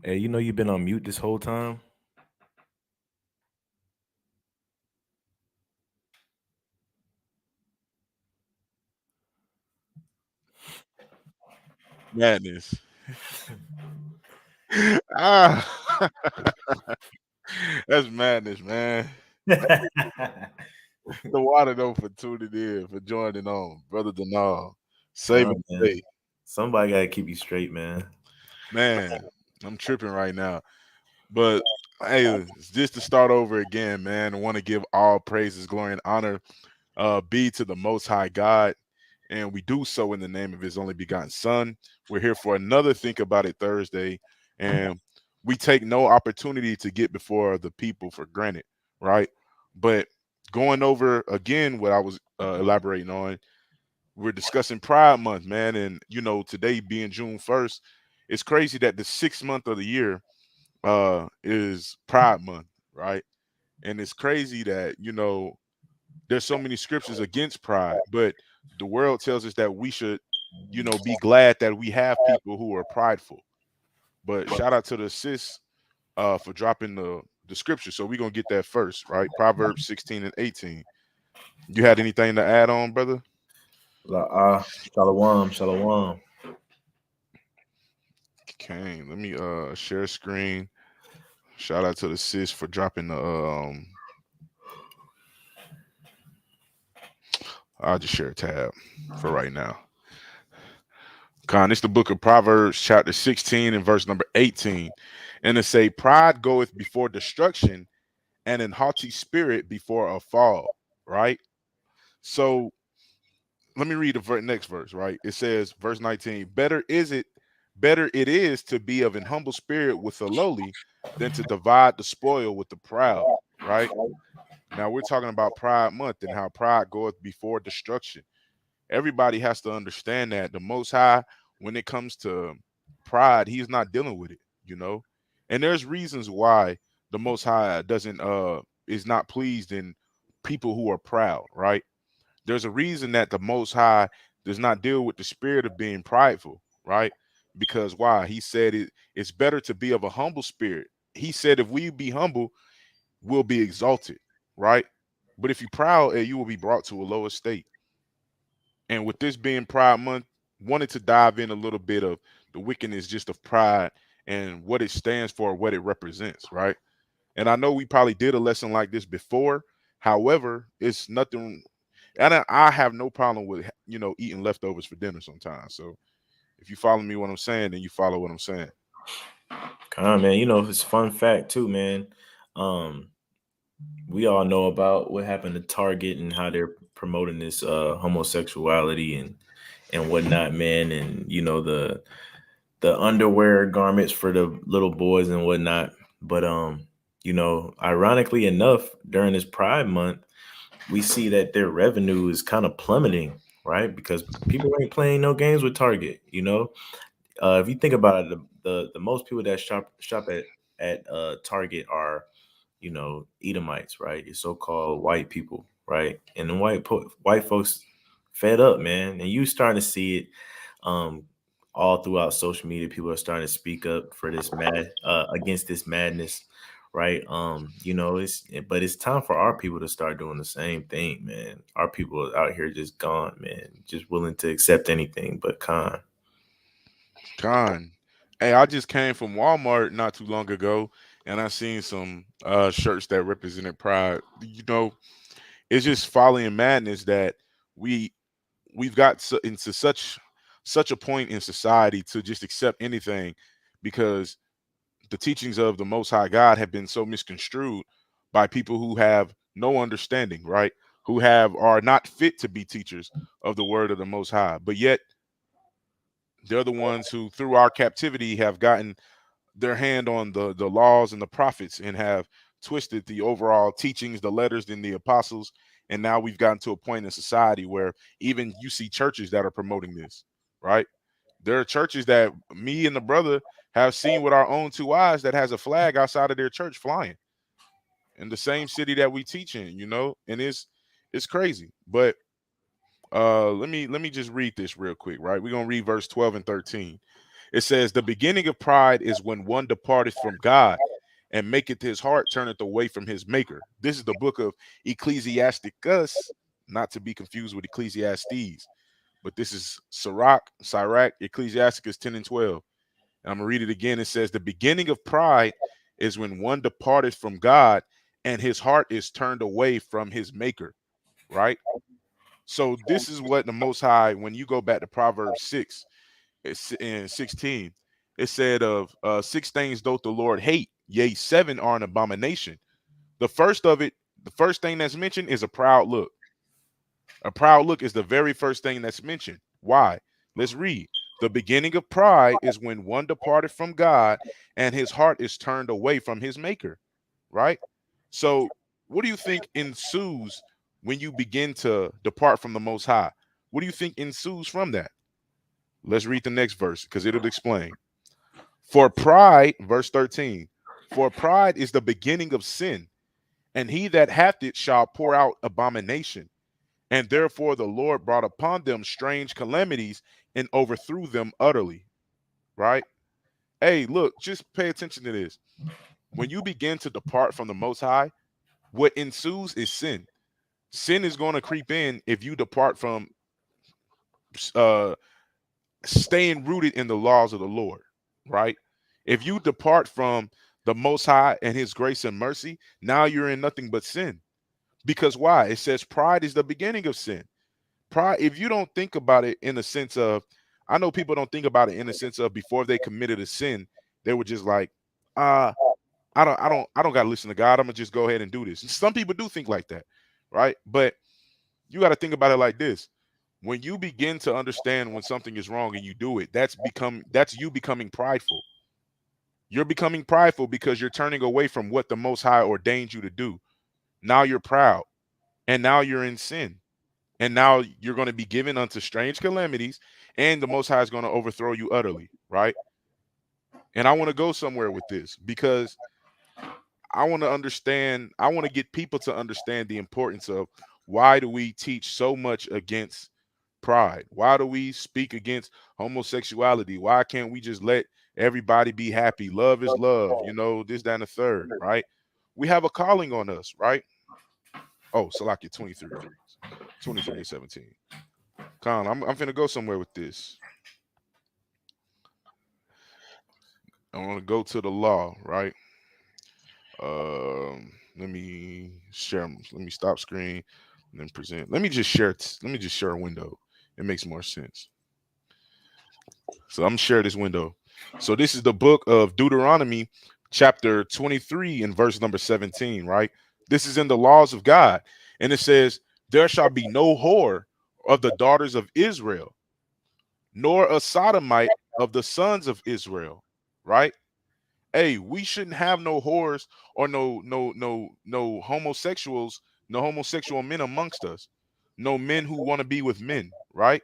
Hey, you know you've been on mute this whole time? Madness. Ah, that's madness, man. The water though for tuning in, for joining on, brother Denal, Nah, saving the man. day, Somebody gotta keep you straight, man. man. I'm tripping right now, but hey, it's just to start over again, man. I want to give all praises, glory, and honor be to the Most High God, and we do so in the name of His only begotten Son. We're here for another Think About It Thursday, and we take no opportunity to get before the people for granted, right? But going over again what I was elaborating on, we're discussing Pride Month, man, and today being June 1st, it's crazy that the 6th month of the year is Pride Month, right? And it's crazy that there's so many scriptures against pride, but the world tells us that we should, be glad that we have people who are prideful. But shout out to the sis for dropping the scripture. So we're gonna get that first, right? Proverbs 16 and 18. You had anything to add on, brother? Shalom, shalom. Okay, let me share screen. Shout out to the sis for dropping the I'll just share a tab for right now. Con, it's the book of Proverbs, chapter 16 and verse number 18. And it say, pride goeth before destruction, and an haughty spirit before a fall. Right? So let me read the next verse, right? It says, verse 19, better it is to be of an humble spirit with the lowly than to divide the spoil with the proud, right? Now we're talking about Pride Month and how pride goeth before destruction. Everybody has to understand that the Most High, when it comes to pride, He's not dealing with it. And there's reasons why the Most High doesn't is not pleased in people who are proud, right? There's a reason that the Most High does not deal with the spirit of being prideful, right? Because why? He said it's better to be of a humble spirit. He said if we be humble, we'll be exalted, right? But if you're proud, you will be brought to a lower state. And with this being Pride Month, wanted to dive in a little bit of the wickedness just of pride and what it stands for, what it represents, right? And I know we probably did a lesson like this before. However, it's nothing, and I have no problem with eating leftovers for dinner sometimes. So if you follow me what I'm saying, then you follow what I'm saying. Come on, man. It's a fun fact too, man. Um, we all know about what happened to Target and how they're promoting this homosexuality and whatnot, man. And the underwear garments for the little boys and whatnot. But ironically enough, during this Pride Month, we see that their revenue is kind of plummeting, right? Because people ain't playing no games with Target. If you think about it, the most people that shop at Target are Edomites, right? Your so-called white people, right? And the white folks fed up, man. And you starting to see it um all throughout social media. People are starting to speak up for this against this madness, right? It's time for our people to start doing the same thing, man. Our people out here just gone, man, just willing to accept anything but con. Con. Hey, I just came from Walmart not too long ago and I seen some shirts that represented pride. It's just folly and madness that we we've got into such a point in society to just accept anything because the teachings of the Most High God have been so misconstrued by people who have no understanding, right? Who are not fit to be teachers of the word of the Most High, but yet they're the ones who, through our captivity, have gotten their hand on the laws and the prophets and have twisted the overall teachings, the letters, and the apostles. And now we've gotten to a point in society where even you see churches that are promoting this, right? There are churches that me and the brother have seen with our own two eyes that has a flag outside of their church flying in the same city that we teach in, and it's crazy. But let me just read this real quick, right? We're gonna read verse 12 and 13. It says, the beginning of pride is when one departeth from God and maketh his heart turneth away from his maker. This is the book of Ecclesiasticus, not to be confused with Ecclesiastes, but this is Sirach, Ecclesiasticus 10 and 12. And I'm going to read it again. It says, the beginning of pride is when one departeth from God and his heart is turned away from his maker, right? So this is what the Most High, when you go back to Proverbs 6 and 16, it said of six things doth the Lord hate, yea, seven are an abomination. The first of it, the first thing that's mentioned is a proud look. A proud look is the very first thing that's mentioned. Why? Let's read. The beginning of pride is when one departed from God and his heart is turned away from his maker, right? So, what do you think ensues when you begin to depart from the Most High? What do you think ensues from that? Let's read the next verse because it'll explain. For pride, verse 13, for pride is the beginning of sin, and he that hath it shall pour out abomination. And therefore the Lord brought upon them strange calamities and overthrew them utterly. Right? Hey, look, just pay attention to this. When you begin to depart from the Most High, what ensues is sin. Sin is going to creep in if you depart from uh, staying rooted in the laws of the Lord. Right? If you depart from the Most High and his grace and mercy, now you're in nothing but sin. Because why? It says pride is the beginning of sin. Pride, if you don't think about it in the sense of, I know people don't think about it in the sense of before they committed a sin, they were just like, uh, I don't gotta listen to God. I'm gonna just go ahead and do this. Some people do think like that, right? But you got to think about it like this. When you begin to understand when something is wrong and you do it, that's you becoming prideful. You're becoming prideful because you're turning away from what the Most High ordained you to do. Now you're proud, and now you're in sin. And now you're going to be given unto strange calamities, and the Most High is going to overthrow you utterly, right? And I want to go somewhere with this because I want to understand, I want to get people to understand the importance of why do we teach so much against pride? Why do we speak against homosexuality? Why can't we just let everybody be happy? Love is love, this, that, and the third, right? We have a calling on us, right? Oh, Salakia 23 and 17. Con, I'm finna go somewhere with this. I want to go to the law, right? Let me share. Let me stop screen and then present. Let me just share. Let me just share a window. It makes more sense. So I'm gonna share this window. So this is the book of Deuteronomy, chapter 23, and verse number 17. Right. This is in the laws of God, and it says, "There shall be no whore of the daughters of Israel, nor a sodomite of the sons of Israel." Right. Hey, we shouldn't have no whores or no homosexuals, no homosexual men amongst us, no men who want to be with men, right?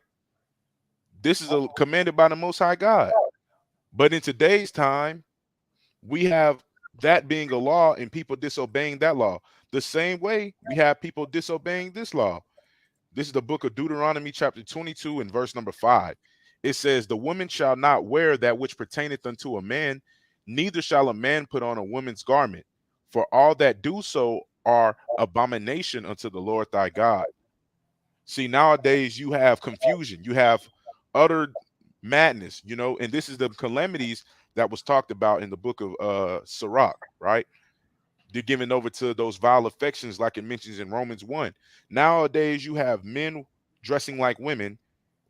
This is commanded by the Most High God. But in today's time, we have that being a law and people disobeying that law. The same way we have people disobeying this law. This is the book of Deuteronomy, chapter 22, and verse number 5. It says, "The woman shall not wear that which pertaineth unto a man, neither shall a man put on a woman's garment. For all that do so are abomination unto the Lord thy God." See, nowadays you have confusion, you have utter madness, and this is the calamities that was talked about in the book of Sirach, right? They're given over to those vile affections, like it mentions in Romans 1. Nowadays, you have men dressing like women,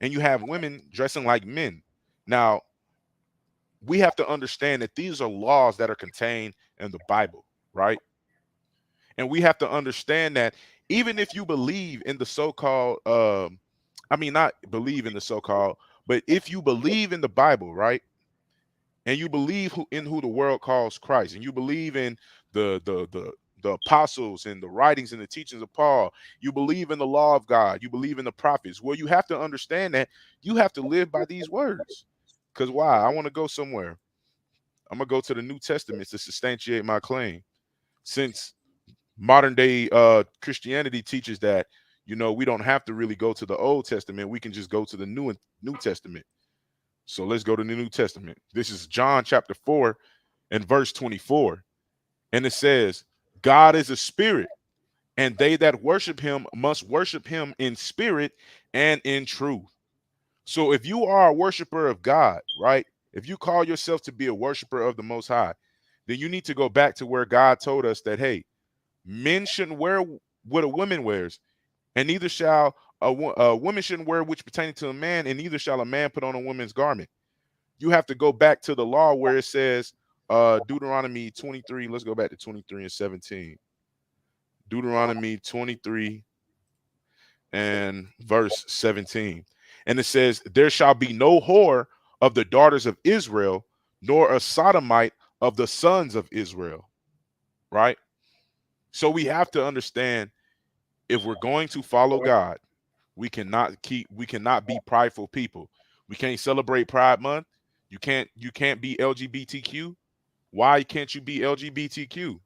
and you have women dressing like men. Now, we have to understand that these are laws that are contained in the Bible, right? And we have to understand that even if you believe in the so-called, not believe in the so-called, but if you believe in the Bible, right? And you believe who the world calls Christ, and you believe in the apostles and the writings and the teachings of Paul, you believe in the law of God, you believe in the prophets. Well, you have to understand that you have to live by these words. Because why? I want to go somewhere. I'm gonna go to the New Testament to substantiate my claim. Since modern day Christianity teaches that we don't have to really go to the Old Testament, we can just go to the New Testament. So let's go to the New Testament. This is John chapter 4 and verse 24. And it says, God is a spirit, and they that worship him must worship him in spirit and in truth. So if you are a worshiper of God, right? If you call yourself to be a worshiper of the Most High, then you need to go back to where God told us that, hey, men shouldn't wear what a woman wears, and neither shall a woman shouldn't wear which pertaining to a man, and neither shall a man put on a woman's garment. You have to go back to the law where it says, Deuteronomy 23. Let's go back to 23 and 17. Deuteronomy 23 and verse 17. And it says, there shall be no whore of the daughters of Israel, nor a sodomite of the sons of Israel. Right? So we have to understand, if we're going to follow God, we cannot be prideful people. We can't celebrate Pride Month. You can't be LGBTQ. Why can't you be LGBTQ?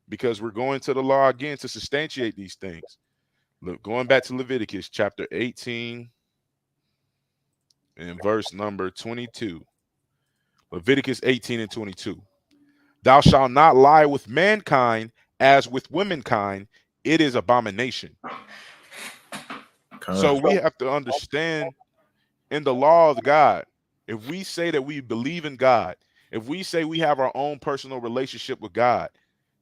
Because we're going to the law again to substantiate these things. Look, going back to Leviticus chapter 18 and verse number 22. Leviticus 18 and 22. Thou shalt not lie with mankind as with womankind. It is abomination. So Con. we have to understand, in the law of God, if we say that we believe in God, if we say we have our own personal relationship with God,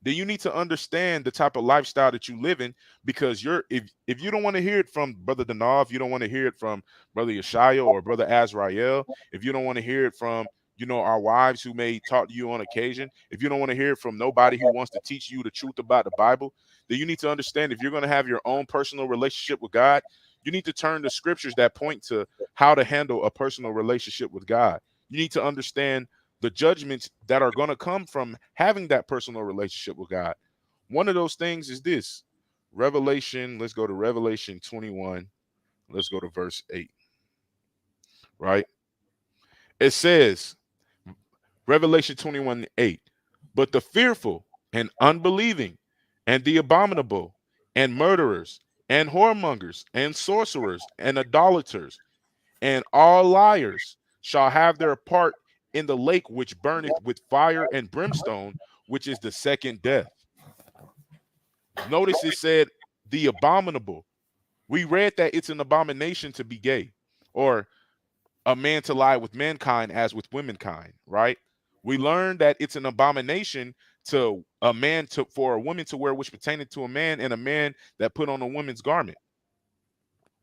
then you need to understand the type of lifestyle that you live in, because if you don't want to hear it from Brother Danav, if you don't want to hear it from Brother Yeshaya or Brother Azrael, if you don't want to hear it from, our wives who may talk to you on occasion, if you don't want to hear it from nobody who wants to teach you the truth about the Bible, then you need to understand, if you're going to have your own personal relationship with God, you need to turn to scriptures that point to how to handle a personal relationship with God. You need to understand the judgments that are going to come from having that personal relationship with God. One of those things is this. Revelation, let's go to Revelation 21. Let's go to verse 8. Right? It says, Revelation 21:8. But the fearful and unbelieving and the abominable and murderers and whoremongers and sorcerers and idolaters and all liars shall have their part in the lake which burneth with fire and brimstone, which is the second death. Notice it said the abominable. We read that it's an abomination to be gay, or a man to lie with mankind as with womankind, right? We learned that it's an abomination to a man to for a woman to wear which pertained to a man, and a man that put on a woman's garment.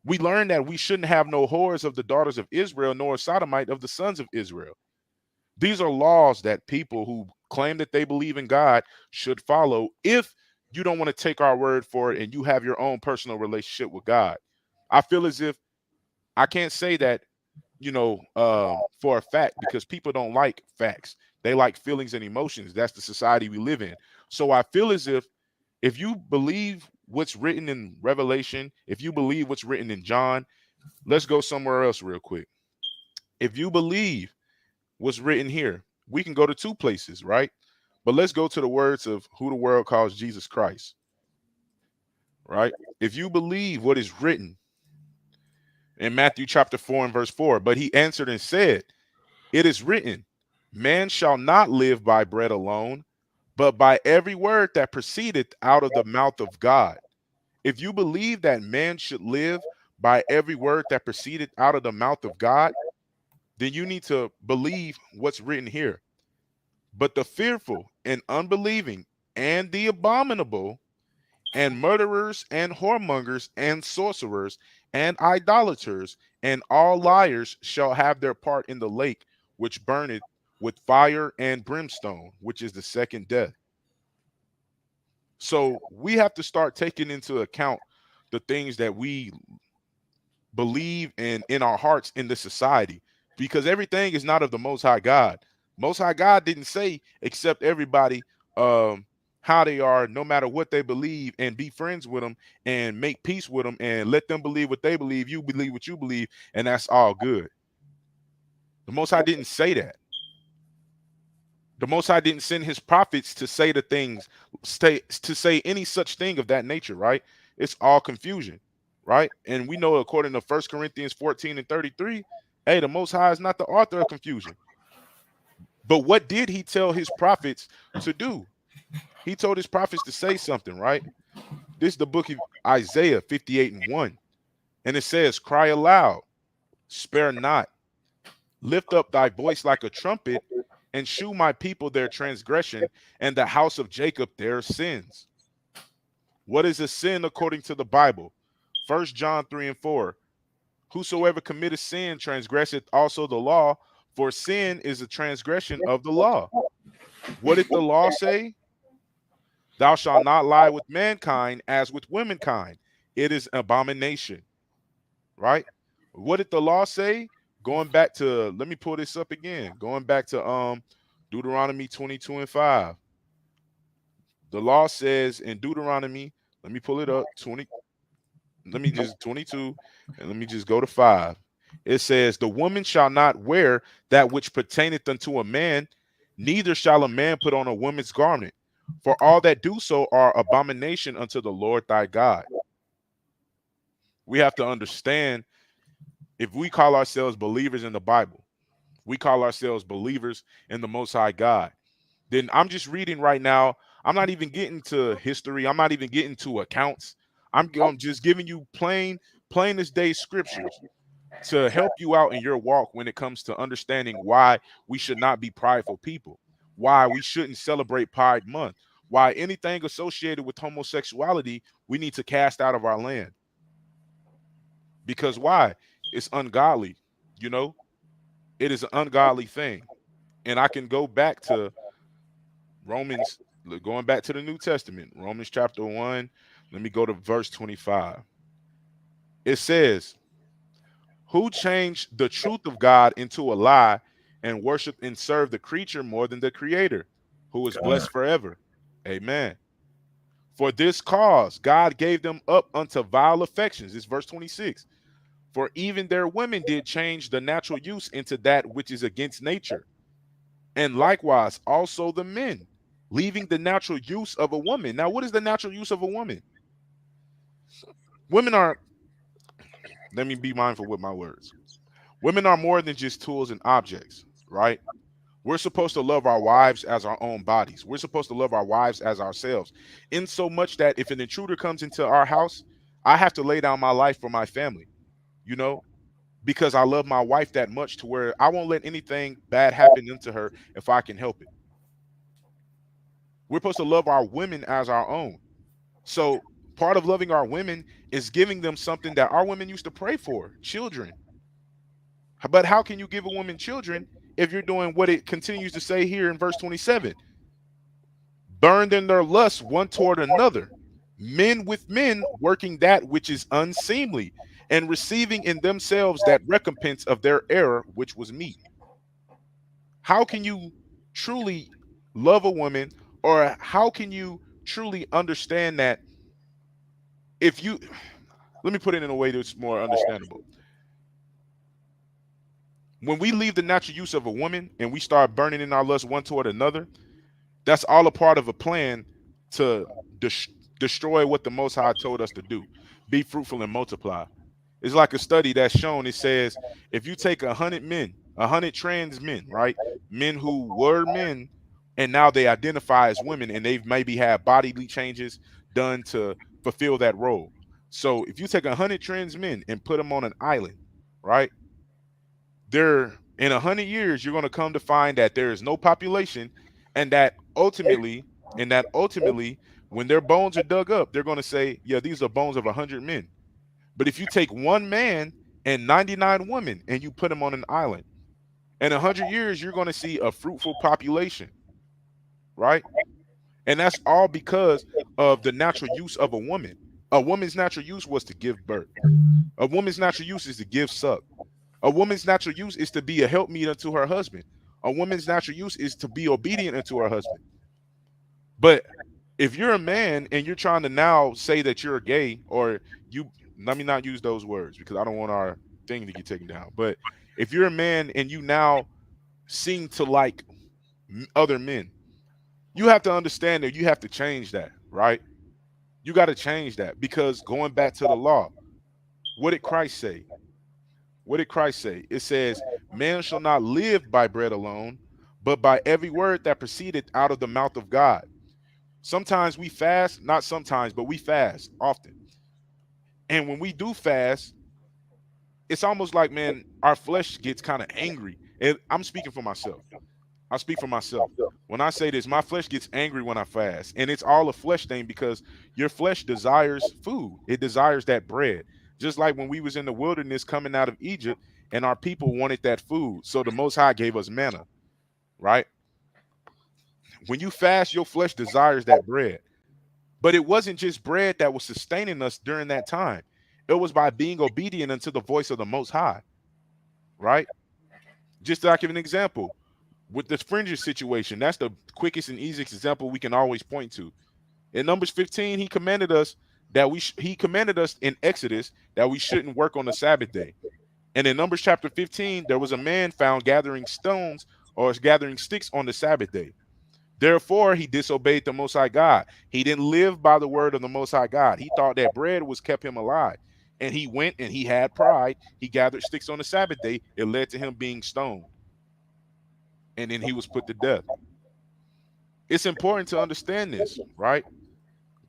We learned that we shouldn't have no whores of the daughters of Israel, nor a sodomite of the sons of Israel. These are laws that people who claim that they believe in God should follow, if you don't want to take our word for it and you have your own personal relationship with God. I feel as if I can't say that, for a fact, because people don't like facts. They like feelings and emotions. That's the society we live in. So I feel as if you believe what's written in Revelation, if you believe what's written in John, let's go somewhere else real quick. If you believe what's written here, we can go to two places, right? But let's go to the words of who the world calls Jesus Christ, right? If you believe what is written in Matthew chapter 4 and verse 4, but he answered and said, it is written, man shall not live by bread alone, but by every word that proceedeth out of the mouth of God. If you believe that man should live by every word that proceeded out of the mouth of God, then you need to believe what's written here. But the fearful and unbelieving and the abominable and murderers and whoremongers and sorcerers and idolaters and all liars shall have their part in the lake which burneth with fire and brimstone, which is the second death. So we have to start taking into account the things that we believe in our hearts in this society, because everything is not of the Most High God. Most High God didn't say accept everybody how they are, no matter what they believe, and be friends with them and make peace with them and let them believe what they believe, you believe what you believe, and that's all good. The Most High didn't say that. The Most High didn't send his prophets to say the things, to say any such thing of that nature, right? It's all confusion, right? And we know, according to 1 Corinthians 14 and 33, Hey, the Most High is not the author of confusion. But what did he tell his prophets to do? He told his prophets to say something, right? This is the book of Isaiah 58 and 1. And it says, cry aloud, spare not, lift up thy voice like a trumpet, and shew my people their transgression, and the house of Jacob their sins. What is a sin according to the Bible? 1 John 3 and 4. Whosoever committeth sin transgresseth also the law, for sin is a transgression of the law. What did the law say? Thou shalt not lie with mankind as with womankind. It is abomination, right? What did the law say? Going back to, let me pull this up again. Going back to Deuteronomy 22 and 5. The law says in Deuteronomy, let me pull it up, 20, let me just 22, and let me just go to 5. It says, the woman shall not wear that which pertaineth unto a man, neither shall a man put on a woman's garment, for all that do so are abomination unto the Lord thy God. We have to understand, if we call ourselves believers in the Bible, we call ourselves believers in the Most High God, then I'm just reading right now. I'm not even getting to history. I'm not even getting to accounts. I'm just giving you plain as day scriptures to help you out in your walk when it comes to understanding why we should not be prideful people, why we shouldn't celebrate Pride Month, why anything associated with homosexuality we need to cast out of our land. Because why? It's ungodly, you know? It is an ungodly thing. And I can go back to Romans, going back to the New Testament, Romans chapter 1. Let me go to verse 25. It says, who changed the truth of God into a lie and worship and serve the creature more than the creator, who is God. blessed forever. Amen. For this cause, God gave them up unto vile affections. It's verse 26. For even their women did change the natural use into that which is against nature. And likewise, also the men, leaving the natural use of a woman. Now, what is the natural use of a woman? Women are, let me be mindful with my words. Women are more than just tools and objects, right? We're supposed to love our wives as our own bodies. We're supposed to love our wives as ourselves. In so much that if an intruder comes into our house, I have to lay down my life for my family, you know, because I love my wife that much to where I won't let anything bad happen into her if I can help it. We're supposed to love our women as our own. So part of loving our women is giving them something that our women used to pray for, children. But how can you give a woman children if you're doing what it continues to say here in verse 27? Burned in their lust one toward another, men with men working that which is unseemly, and receiving in themselves that recompense of their error, which was meat. How can you truly love a woman, or how can you truly understand that if you, let me put it in a way that's more understandable. When we leave the natural use of a woman and we start burning in our lust one toward another, that's all a part of a plan to destroy what the Most High told us to do. Be fruitful and multiply. It's like a study that's shown. It says if you take 100 men, 100 trans men, right, men who were men and now they identify as women, and they've maybe had bodily changes done to fulfill that role. So if you take 100 trans men and put them on an island, right, there in 100 years you're going to come to find that there is no population, and that ultimately when their bones are dug up, they're going to say, yeah, these are bones of 100 men. But if you take one man and 99 women and you put them on an island, in 100 years you're going to see a fruitful population, right? And that's all because of the natural use of a woman. A woman's natural use was to give birth. A woman's natural use is to give suck. A woman's natural use is to be a helpmeet unto her husband. A woman's natural use is to be obedient unto her husband. But if you're a man and you're trying to now say that you're gay, or you, let me not use those words because I don't want our thing to get taken down. But if you're a man and you now seem to like other men, you have to understand that you have to change that, right? You got to change that, because going back to the law, what did Christ say? What did Christ say? It says, "Man shall not live by bread alone, but by every word that proceedeth out of the mouth of God." Sometimes we fast, not sometimes, but we fast often. And when we do fast, it's almost like, man, our flesh gets kind of angry. And I'm speaking for myself. I speak for myself. When I say this, my flesh gets angry when I fast. And it's all a flesh thing because your flesh desires food. It desires that bread. Just like when we was in the wilderness coming out of Egypt and our people wanted that food. So the Most High gave us manna, right? When you fast, your flesh desires that bread. But it wasn't just bread that was sustaining us during that time. It was by being obedient unto the voice of the Most High, right? Just to give an example, with the fringes situation, that's the quickest and easiest example we can always point to. In Numbers 15, he commanded us he commanded us in Exodus that we shouldn't work on the Sabbath day. And in Numbers chapter 15, there was a man found gathering stones or gathering sticks on the Sabbath day. Therefore, he disobeyed the Most High God. He didn't live by the word of the Most High God. He thought that bread was kept him alive. And he went and he had pride. He gathered sticks on the Sabbath day. It led to him being stoned. And then he was put to death. It's important to understand this, right?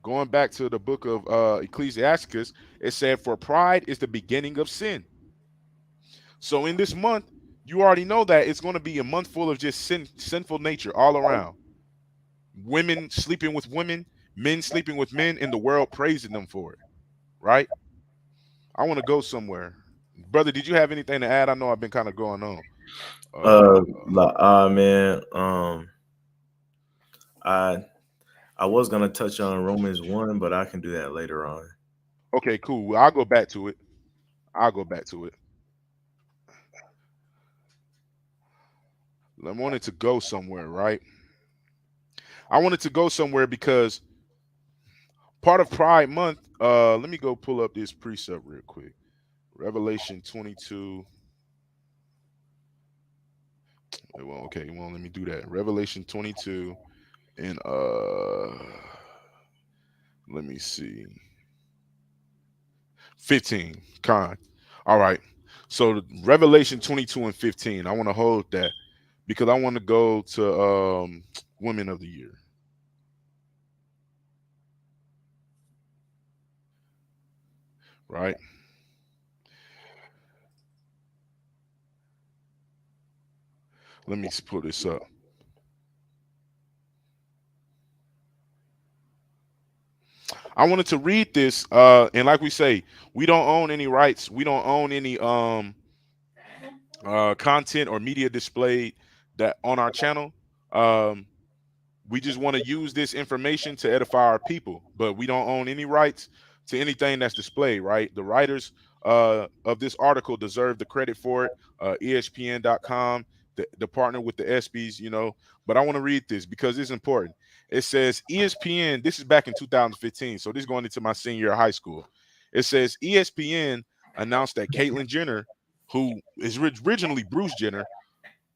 Going back to the book of Ecclesiasticus, it said, "For pride is the beginning of sin." So in this month, you already know that it's going to be a month full of just sinful nature all around. Women sleeping with women, men sleeping with men, and the world praising them for it, right? I want to go somewhere. Brother, did you have anything to add? I know I've been kind of going on. Man, I I was gonna touch on Romans 1, but I can do that later on. Okay, cool. Well, I'll go back to it. I'll go back to it. I wanted to go somewhere, right? I wanted to go somewhere because part of Pride Month, let me go pull up this precept real quick. Revelation 22. Well, okay, well, let me do that. Revelation 22 and let me see. 15. Con. All right. So Revelation 22 and 15. I want to hold that because I want to go to Women of the Year. Right? Let me pull this up. I wanted to read this, and like we say, we don't own any rights. We don't own any content or media displayed that on our channel. Um, we just want to use this information to edify our people, but we don't own any rights to anything that's displayed. Right? The writers of this article deserve the credit for it. ESPN.com, the partner with the ESPYs, But I want to read this because it's important. It says ESPN. This is back in 2015, so this is going into my senior year of high school. It says ESPN announced that Caitlyn Jenner, who is originally Bruce Jenner,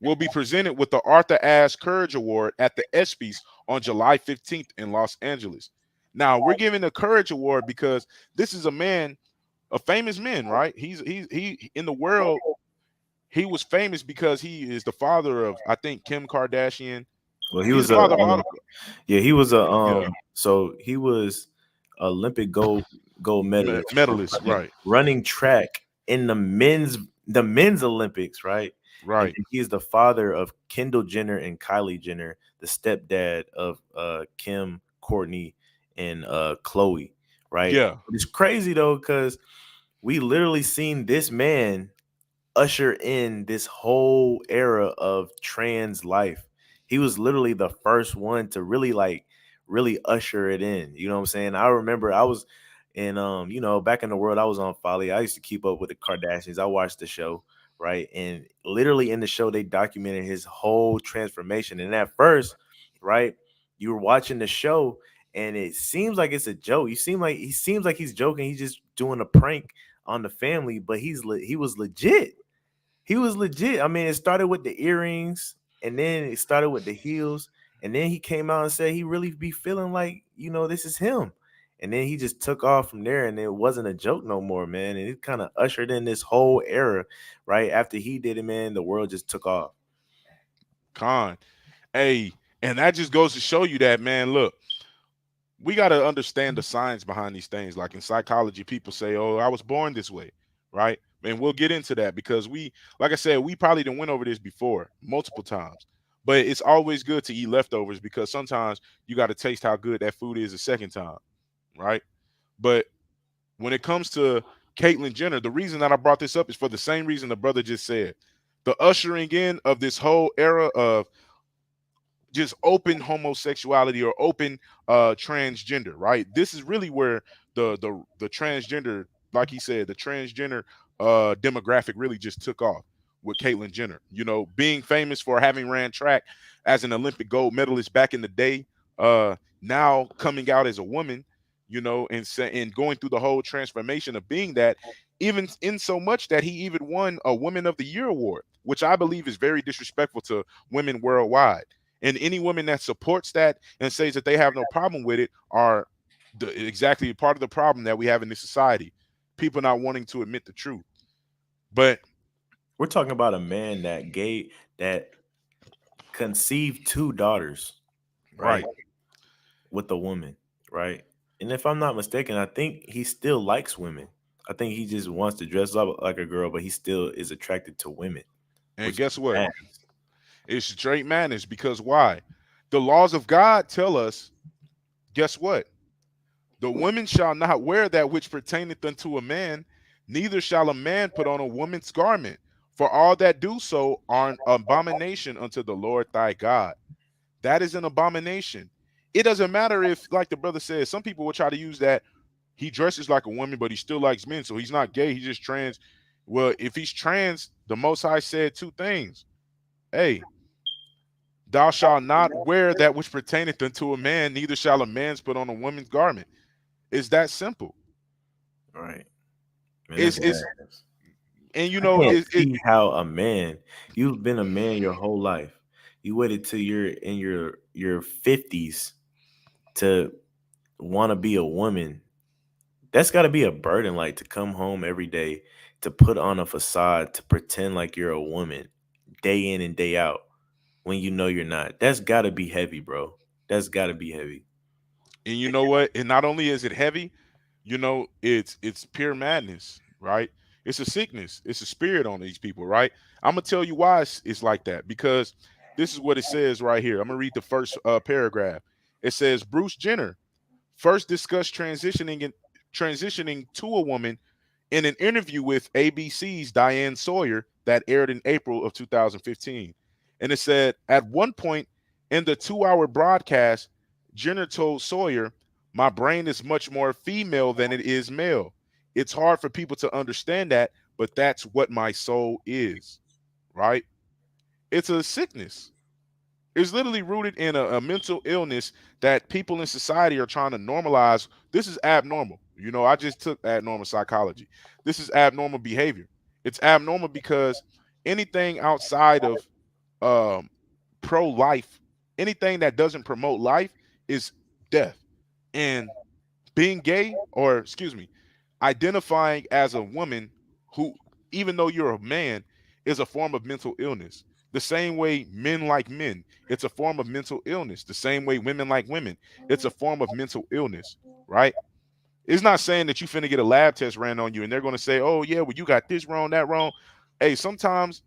will be presented with the Arthur Ashe Courage Award at the ESPYs on July 15th in Los Angeles. Now, we're giving the Courage Award because this is a man, a famous man, right? He in the world, he was famous because he is the father of, I think, Kim Kardashian. Well, he He's was the father of all the, yeah, he was yeah, so he was Olympic gold medalist medalist, right, running track in the men's Olympics, right? And right, then he's the father of Kendall Jenner and Kylie Jenner, the stepdad of Kim, Courtney, and Chloe, right? yeah, It's crazy though, because we literally seen this man usher in this whole era of trans life. He was literally the first one to really usher it in. You know what I'm saying? I remember I was in back in the world, I was on Folly. I used to keep up with the Kardashians. I watched the show, right? And literally in the show they documented his whole transformation. And at first, right, you were watching the show and it seems like it's a joke. He seems like he's joking. He's just doing a prank on the family, but he was legit. He was legit. I mean, it started with the earrings, and then it started with the heels, and then he came out and said he really be feeling like, this is him. And then he just took off from there, and it wasn't a joke no more, man. And it kind of ushered in this whole era. Right after he did it, man, the world just took off. Con. Hey, and that just goes to show you that, man, look, we got to understand the science behind these things. Like in psychology, people say, "Oh, I was born this way," right? And we'll get into that because we, like I said, we probably done went over this before multiple times. But it's always good to eat leftovers because sometimes you got to taste how good that food is a second time, right? But when it comes to Caitlyn Jenner, the reason that I brought this up is for the same reason the brother just said. The ushering in of this whole era of just open homosexuality or open transgender, right? This is really where the transgender, like he said, the transgender demographic really just took off with Caitlyn Jenner. You know, being famous for having ran track as an Olympic gold medalist back in the day, now coming out as a woman, you know, and going through the whole transformation of being that, even in so much that he even won a Woman of the Year award, which I believe is very disrespectful to women worldwide. And any woman that supports that and says that they have no problem with it are exactly part of the problem that we have in this society. People not wanting to admit the truth. But We're talking about a man that conceived two daughters, right, right. with a woman, right? And if I'm not mistaken, I think he still likes women. I think he just wants to dress up like a girl, but he still is attracted to women, And which guess is what? bad. It's straight madness because why? The laws of God tell us, guess what? The woman shall not wear that which pertaineth unto a man, neither shall a man put on a woman's garment. For all that do so are an abomination unto the Lord thy God. That is an abomination. It doesn't matter if, like the brother says, some people will try to use that he dresses like a woman, but he still likes men, so he's not gay, he's just trans. Well, if he's trans, the Most High said two things. Hey, thou shalt not wear that which pertaineth unto a man, neither shall a man's put on a woman's garment. It's that simple. Right. Man, that's It's bad. and you I know can't it see how a man, you've been a man your whole life. You waited till you're in your 50s to want to be a woman. That's got to be a burden, like to come home every day, to put on a facade, to pretend like you're a woman day in and day out when you know you're not. That's got to be heavy, bro. That's got to be heavy. and you know what? And not only is it heavy, you know, it's pure madness, right? It's a sickness, it's a spirit on these people, right? I'm gonna tell you why it's like that because this is what it says right here. I'm gonna read the first paragraph. It says Bruce Jenner first discussed transitioning to a woman in an interview with ABC's Diane Sawyer that aired in April of 2015. And it said, at one point in the 2 hour broadcast, Jenner told Sawyer, my brain is much more female than it is male. It's hard for people to understand that, but that's what my soul is, right? It's a sickness. It's literally rooted in a mental illness that people in society are trying to normalize. This is abnormal. You know, I just took abnormal psychology. This is abnormal behavior. It's abnormal because anything outside of um, pro life, anything that doesn't promote life is death. And being gay, or excuse me, identifying as a woman who, even though you're a man, is a form of mental illness. The same way men like men, it's a form of mental illness. The same way women like women, it's a form of mental illness, right? It's not saying that you finna get a lab test ran on you and they're gonna say, oh, yeah, well, you got this wrong, that wrong. Hey, sometimes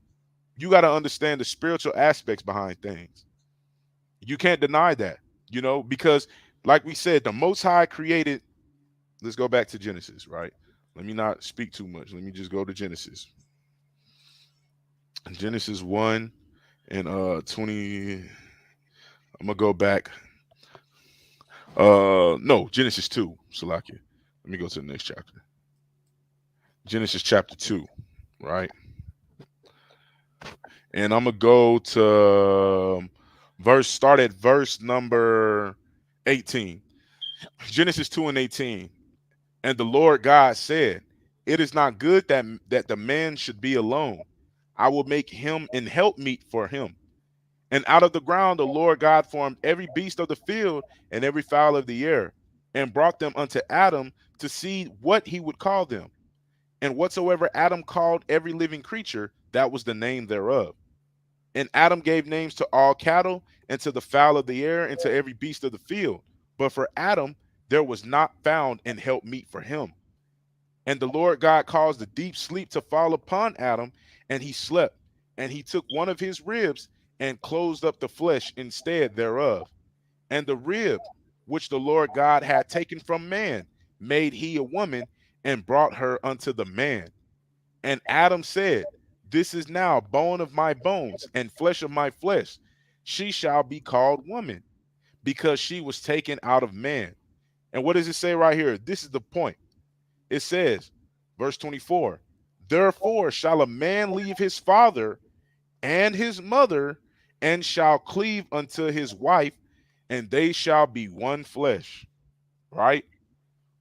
you got to understand the spiritual aspects behind things. You can't deny that, you know, because like we said, the Most High created. Let's go back to Genesis, right? Let me not speak too much. Let me just go to Genesis. Genesis 1 and 20. I'm gonna go back. No, Genesis 2, Salakia. Let me go to the next chapter. Genesis chapter 2, right? And I'm gonna go to start at verse number 18. Genesis 2 and 18. And the Lord God said, it is not good that the man should be alone. I will make him an helpmeet for him. And out of the ground the Lord God formed every beast of the field and every fowl of the air. and brought them unto Adam to see what he would call them. And whatsoever Adam called every living creature, that was the name thereof. And Adam gave names to all cattle, and to the fowl of the air, and to every beast of the field. But for Adam there was not found an help meet for him. And the Lord God caused a deep sleep to fall upon Adam, and he slept. And he took one of his ribs and closed up the flesh instead thereof. And the rib which the Lord God had taken from man made he a woman and brought her unto the man. And Adam said, this is now bone of my bones and flesh of my flesh. She shall be called woman because she was taken out of man. And what does it say right here? This is the point. It says, verse 24, therefore shall a man leave his father and his mother and shall cleave unto his wife, and they shall be one flesh. Right?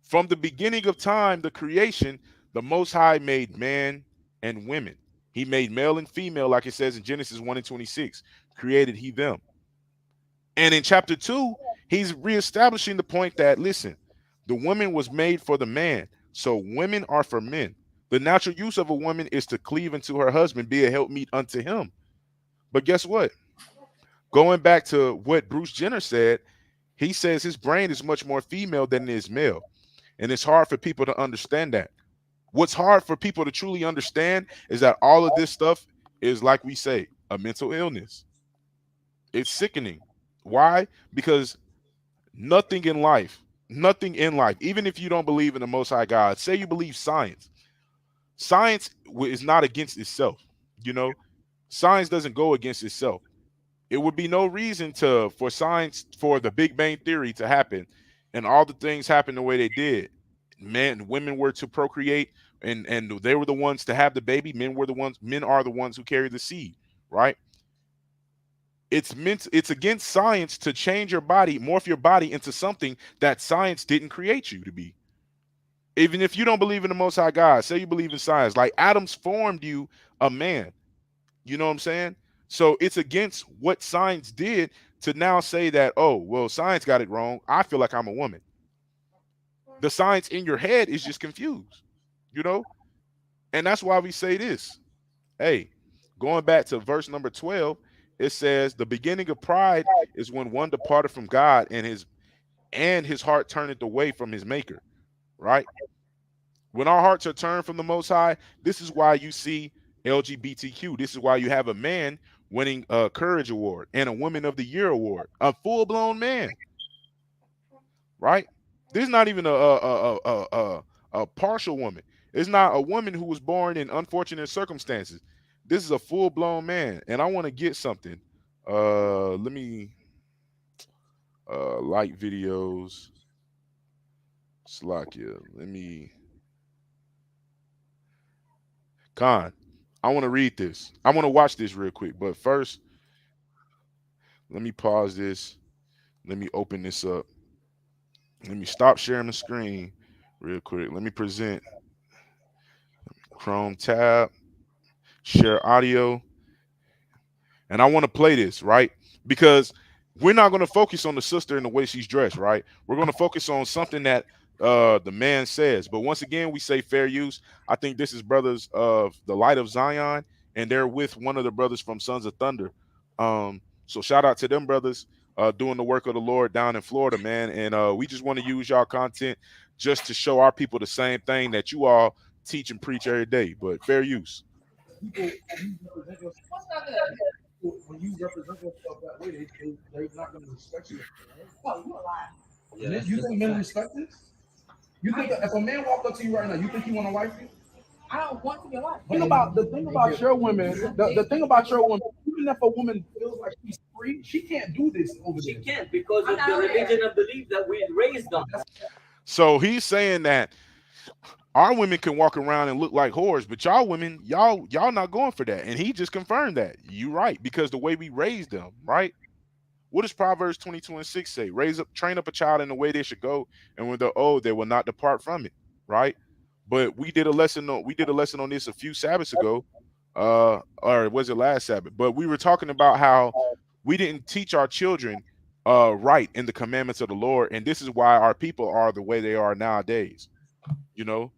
From the beginning of time, the creation, the Most High made man and women. He made male and female, like it says in Genesis 1 and 26, created he them. And in chapter 2, he's reestablishing the point that, listen, the woman was made for the man, so women are for men. The natural use of a woman is to cleave unto her husband, be a helpmeet unto him. But guess what? Going back to what Bruce Jenner said, he says his brain is much more female than it is male. And it's hard for people to understand that. What's hard for people to truly understand is that all of this stuff is, like we say, a mental illness. It's sickening. Why? Because nothing in life, even if you don't believe in the Most High God, say you believe science, science is not against itself. You know, science doesn't go against itself. It would be no reason for science, for the Big Bang Theory to happen and all the things happen the way they did. Men and women were to procreate, and they were the ones to have the baby. Men are the ones who carry the seed, right? It's against science to change your body, morph your body into something that science didn't create you to be. Even if you don't believe in the Most High God, say you believe in science, like Adam's formed you a man. You know what I'm saying? So it's against what science did to now say that, oh, well, science got it wrong. I feel like I'm a woman. The science in your head is just confused, you know? And that's why we say this. Hey, going back to verse number 12, it says, the beginning of pride is when one departed from God and his heart turneth away from his maker, right? When our hearts are turned from the Most High, this is why you see LGBTQ. This is why you have a man winning a Courage Award and a Woman of the Year award, a full-blown man, right? This is not even a partial woman. It's not a woman who was born in unfortunate circumstances. This is a full-blown man, and I want to get something. Let me like videos. Slakia. Let me Khan. I want to read this. I want to watch this real quick. But first, let me pause this. Let me open this up. Let me stop sharing the screen real quick. Let me present Chrome tab, share audio. And I want to play this, right? Because we're not going to focus on the sister and the way she's dressed, right? We're going to focus on something that the man says. But once again, we say fair use. I think this is brothers of the Light of Zion, and they're with one of the brothers from Sons of Thunder. So shout out to them brothers doing the work of the Lord down in Florida, man. And we just want to use y'all content just to show our people the same thing that you all teach and preach every day. But fair use. When you represent yourself that way, they're not going to respect you. Right? Oh, you a lie. Yeah, you think men respect this? You think if a man walked up to you right now, you think he want to wife you? I don't want to be a wife. The thing about your women, the thing about your woman, even if a woman feels like she's free, she can't do this over there. She can't because of the religion and belief that we raised on. So he's saying that our women can walk around and look like whores, but y'all women, y'all not going for that. And he just confirmed that. You right, because the way we raised them, right? What does Proverbs 22:6 say? Train up a child in the way they should go, and when they're old, they will not depart from it, right? But we did a lesson on this a few Sabbaths ago, or was it last Sabbath? But we were talking about how we didn't teach our children right in the commandments of the Lord, and this is why our people are the way they are nowadays. You know.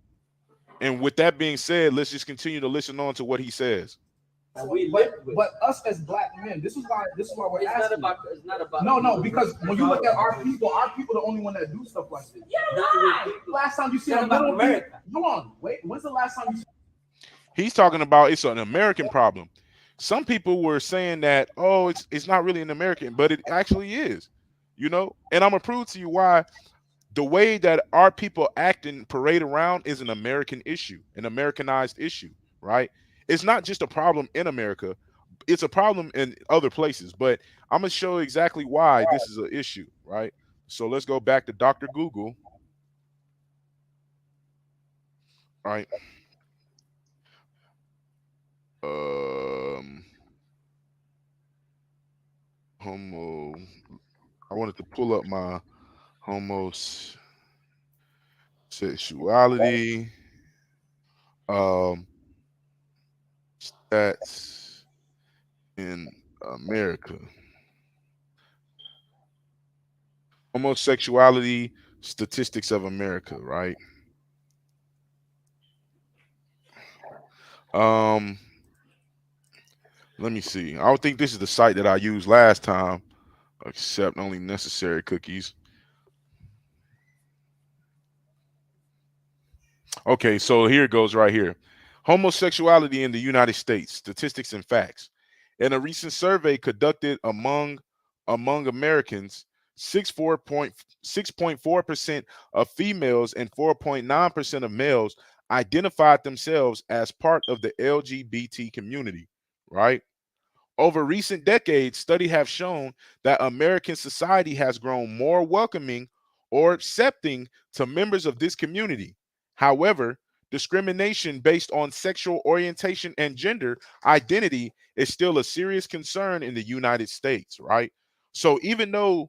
And with that being said, let's just continue to listen on to what he says. But us as black men, this is why we're asking. It's not about no, because when you look at our people the only one that do stuff like this. Last time you see a little America. Hold on, wait. When's the last time you? He's talking about it's an American problem. Some people were saying that, oh, it's not really an American, but it actually is. You know, and I'm gonna prove to you why the way that our people act and parade around is an American issue, an Americanized issue, right? It's not just a problem in America, it's a problem in other places. But I'm gonna show exactly why this is an issue, right? So let's go back to Dr. Google. All right. Homo. I wanted to pull up my homosexuality stats in America. Homosexuality statistics of America, right? Let me see. I don't think this is the site that I used last time. Accept only necessary cookies. Okay, so here it goes right here. Homosexuality in the United States, statistics and facts. In a recent survey conducted among Americans, 6.4% of females and 4.9% of males identified themselves as part of the LGBT community, right? Over recent decades, studies have shown that American society has grown more welcoming or accepting to members of this community. However, discrimination based on sexual orientation and gender identity is still a serious concern in the United States, right? So even though,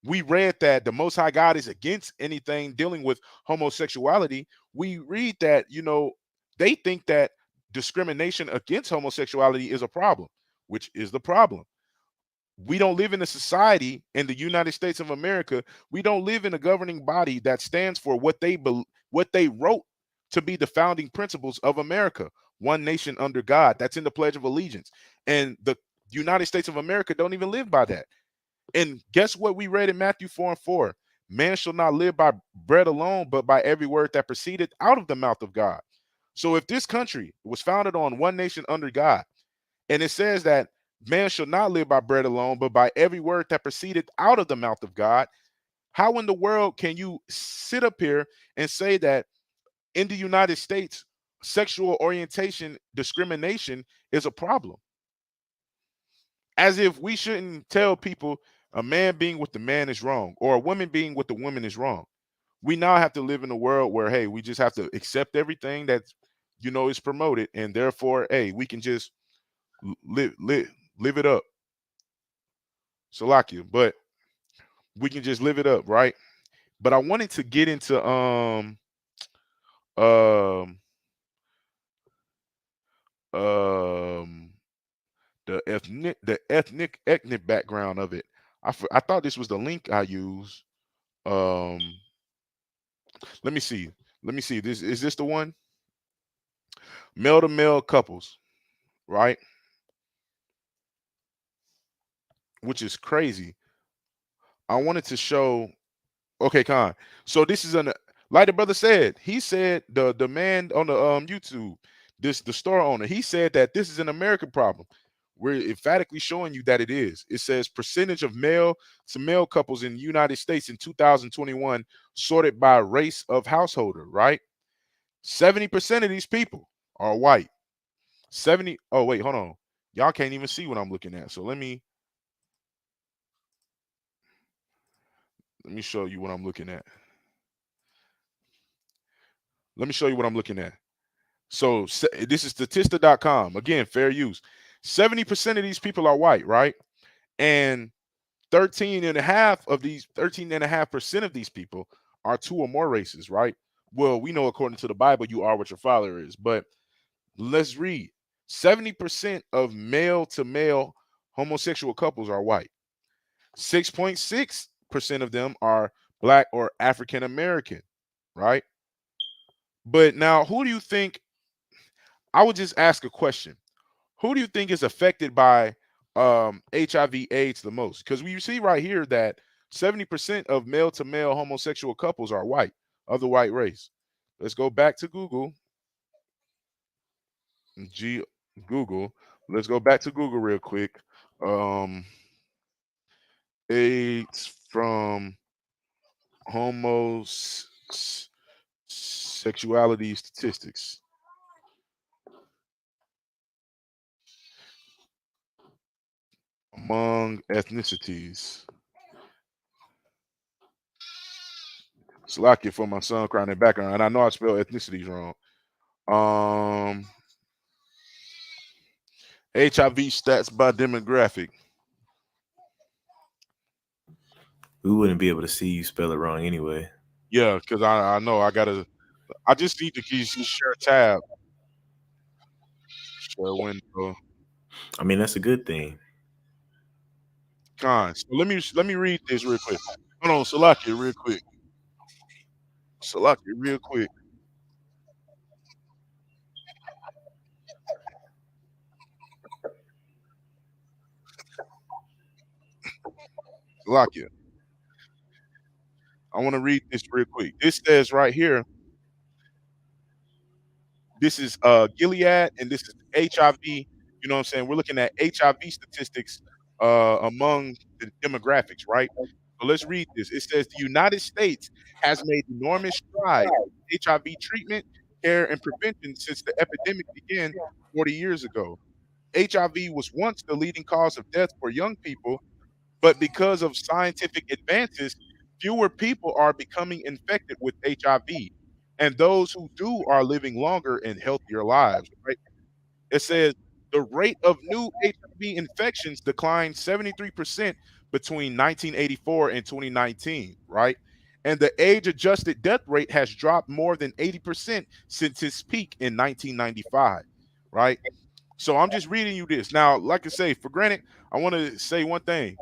we read that the Most High God is against anything dealing with homosexuality, we read that, they think that discrimination against homosexuality is a problem, which is the problem. We don't live in a society in the United States of America. We don't live in a governing body that stands for what they wrote to be the founding principles of America. One nation under God. That's in the Pledge of Allegiance. And the United States of America don't even live by that. And guess what we read in Matthew 4:4? Man shall not live by bread alone, but by every word that proceeded out of the mouth of God. So if this country was founded on one nation under God, and it says that man shall not live by bread alone, but by every word that proceeded out of the mouth of God, how in the world can you sit up here and say that in the United States, sexual orientation discrimination is a problem? As if we shouldn't tell people a man being with the man is wrong, or a woman being with the woman is wrong. We now have to live in a world where, hey, we just have to accept everything that is promoted, and therefore, hey, we can just live it up. Salakia, but we can just live it up, right? But I wanted to get into the ethnic background of it. I thought this was the link I used. Let me see. This is this the one? Male to male couples, right? Which is crazy. I wanted to show. Okay, Khan. So this is like the brother said. He said the man on the YouTube, the store owner. He said that this is an American problem. We're emphatically showing you that it is. It says percentage of male to male couples in the United States in 2021 sorted by race of householder. Right, 70% of these people are white. 70. Oh wait, hold on. Y'all can't even see what I'm looking at. So let me show you what I'm looking at. Let me show you what I'm looking at. So this is Statista.com. Again, fair use. 70% of these people are white, right? And 13.5% of these people are two or more races, right? Well, we know according to the Bible, you are what your father is. But let's read. 70% of male to male homosexual couples are white. 6.6% of them are Black or African American, right? But now, who do you think? I would just ask a question. Who do you think is affected by HIV/AIDS the most? Because we see right here that 70% of male to male homosexual couples are white, of the white race. Let's go back to Google. G Google. Let's go back to Google real quick. Um, AIDS from homosexuality statistics among ethnicities. Slack it for my son crying in the background. And I know I spelled ethnicities wrong. HIV stats by demographic. We wouldn't be able to see you spell it wrong anyway. Yeah, because I know I just need to share tab. Share window. I mean, that's a good thing. Con. So let me read this real quick. Hold on, Salaki, real quick. Salaki, real quick. Salakia. I want to read this real quick. This says right here, this is Gilead and this is HIV. You know what I'm saying? We're looking at HIV statistics among the demographics, right? So let's read this. It says the United States has made enormous strides in HIV treatment, care, and prevention since the epidemic began 40 years ago. HIV was once the leading cause of death for young people, but because of scientific advances, fewer people are becoming infected with HIV, and those who do are living longer and healthier lives, right? It says the rate of new HIV infections declined 73% between 1984 and 2019, right? And the age adjusted death rate has dropped more than 80% since its peak in 1995, right? So I'm just reading you this. Now, like I say, for granted, I want to say one thing.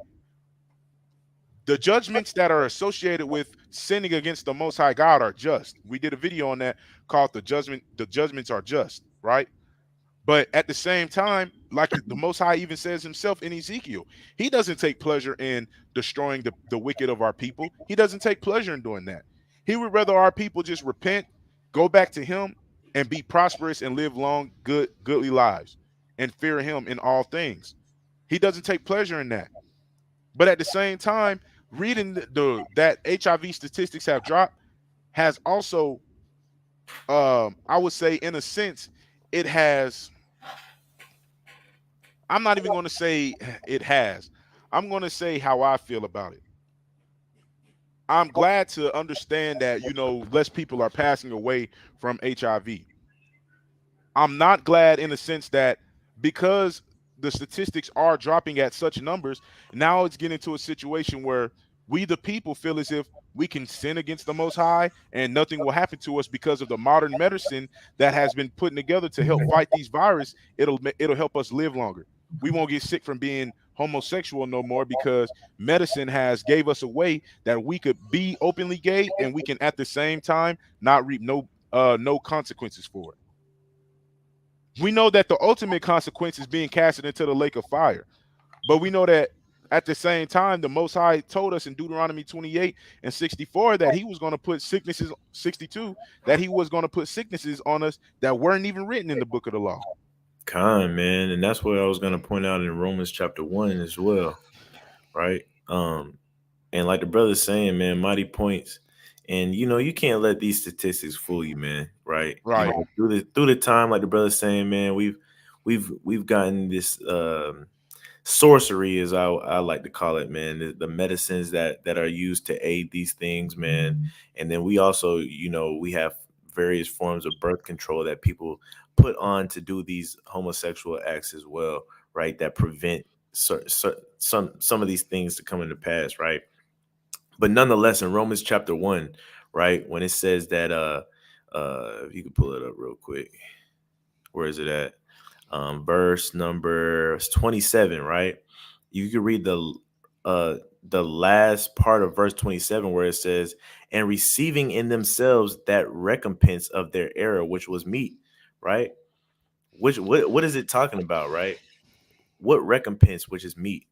The judgments that are associated with sinning against the Most High God are just. We did a video on that called the judgments are just, right? But at the same time, like the Most High even says himself in Ezekiel, he doesn't take pleasure in destroying the wicked of our people. He doesn't take pleasure in doing that. He would rather our people just repent, go back to him, and be prosperous and live long, goodly lives and fear him in all things. He doesn't take pleasure in that. But at the same time, reading that HIV statistics have dropped has also, I would say, in a sense, it has. I'm not even going to say it has. I'm going to say how I feel about it. I'm glad to understand that less people are passing away from HIV. I'm not glad in the sense that because the statistics are dropping at such numbers, now it's getting to a situation where we, the people, feel as if we can sin against the Most High and nothing will happen to us because of the modern medicine that has been put together to help fight these viruses. It'll help us live longer. We won't get sick from being homosexual no more because medicine has gave us a way that we could be openly gay and we can at the same time not reap no consequences for it. We know that the ultimate consequence is being casted into the lake of fire. But we know that at the same time, the Most High told us in Deuteronomy 28 and 64 that he was going to put sicknesses, 62, that he was going to put sicknesses on us that weren't even written in the book of the law. Man, and that's what I was going to point out in Romans chapter 1 as well, right? And like the brother's saying, man, mighty points. And you can't let these statistics fool you, man. Right? Right. Through the time, like the brother's saying, man, we've gotten this sorcery, as I like to call it, man. The medicines that are used to aid these things, man. And then we also, we have various forms of birth control that people put on to do these homosexual acts as well, right? That prevent some of these things to come into pass, right? But nonetheless, in Romans chapter 1, right, when it says that if you could pull it up real quick, where is it at? verse number 27, right? You can read the last part of verse 27 where it says, and receiving in themselves that recompense of their error, which was meat, right? Which what is it talking about, right? What recompense, which is meat?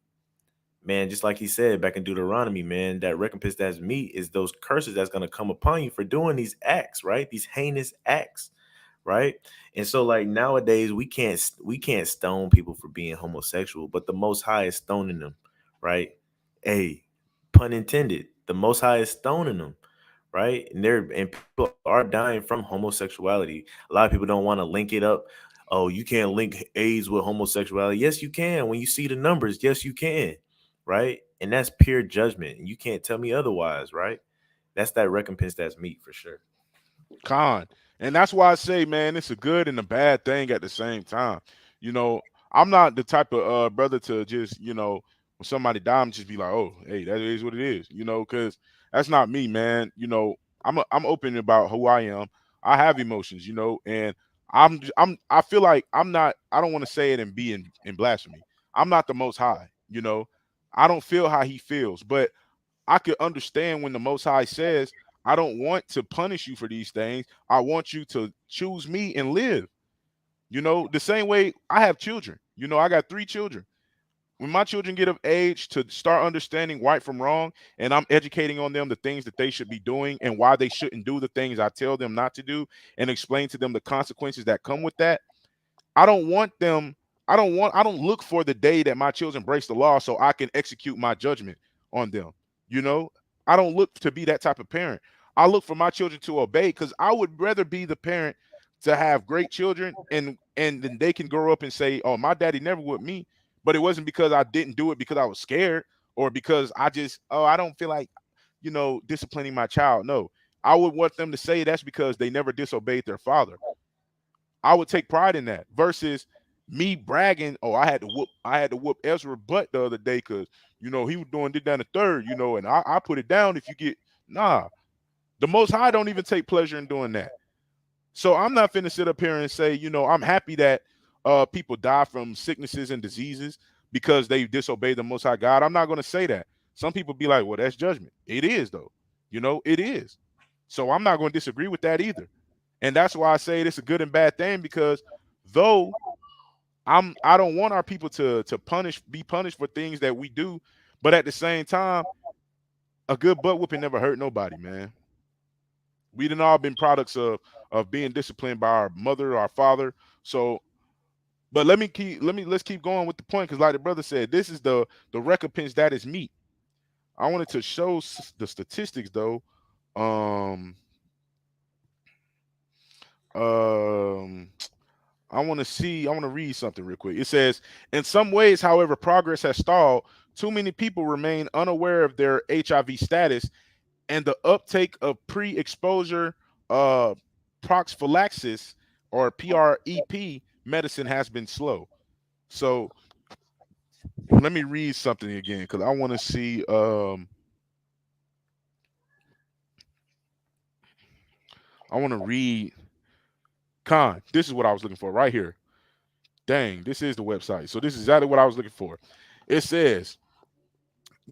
Man, just like he said back in Deuteronomy, man, that recompense that's meat is those curses that's going to come upon you for doing these acts, right? These heinous acts, right? And so like nowadays we can't stone people for being homosexual, but the Most High is stoning them, right? Hey, pun intended. The Most High is stoning them, right? And people are dying from homosexuality. A lot of people don't want to link it up. Oh, you can't link AIDS with homosexuality. Yes, you can. When you see the numbers, yes, you can, right? And that's pure judgment. And you can't tell me otherwise, right? That's that recompense that's meat for sure. Con. And that's why I say, man, it's a good and a bad thing at the same time. You know, I'm not the type of brother to just, when somebody dies, I'm just be like, oh, hey, that is what it is, because that's not me, man. I'm open about who I am. I have emotions, and I feel like I don't want to say it and be in blasphemy. I'm not the most high. I don't feel how he feels, but I could understand when the Most High says, I don't want to punish you for these things. I want you to choose me and live. The same way I have children. I got 3 children. When my children get of age to start understanding right from wrong, and I'm educating on them the things that they should be doing and why they shouldn't do the things I tell them not to do, and explain to them the consequences that come with that, I don't want them. I don't look for the day that my children breaks the law so I can execute my judgment on them. You know, I don't look to be that type of parent. I look for my children to obey because I would rather be the parent to have great children and then they can grow up and say, "Oh, my daddy never with me," but it wasn't because I didn't do it because I was scared or because I don't feel like, disciplining my child. No, I would want them to say that's because they never disobeyed their father. I would take pride in that versus me bragging. Oh, I had to whoop Ezra butt the other day because he was doing did down the third, and I put it down if you get nah. The Most High don't even take pleasure in doing that. So I'm not finna sit up here and say, I'm happy that people die from sicknesses and diseases because they disobey the Most High God. I'm not gonna say that. Some people be like, well, that's judgment. It is though. It is. So I'm not gonna disagree with that either. And that's why I say it's a good and bad thing because though I don't want our people to be punished for things that we do, but at the same time, a good butt whooping never hurt nobody, man. We done all been products of being disciplined by our mother, our father. So, but let's keep going with the point because, like the brother said, this is the recompense that is meat. I wanted to show the statistics though. Um, um, I want to read something real quick. It says, in some ways, however, progress has stalled. Too many people remain unaware of their HIV status, and the uptake of pre-exposure uh, prophylaxis or PrEP medicine has been slow. So let me read something again because I want to see. I want to read. This is what I was looking for right here. Dang, this is the website. So this is exactly what I was looking for. It says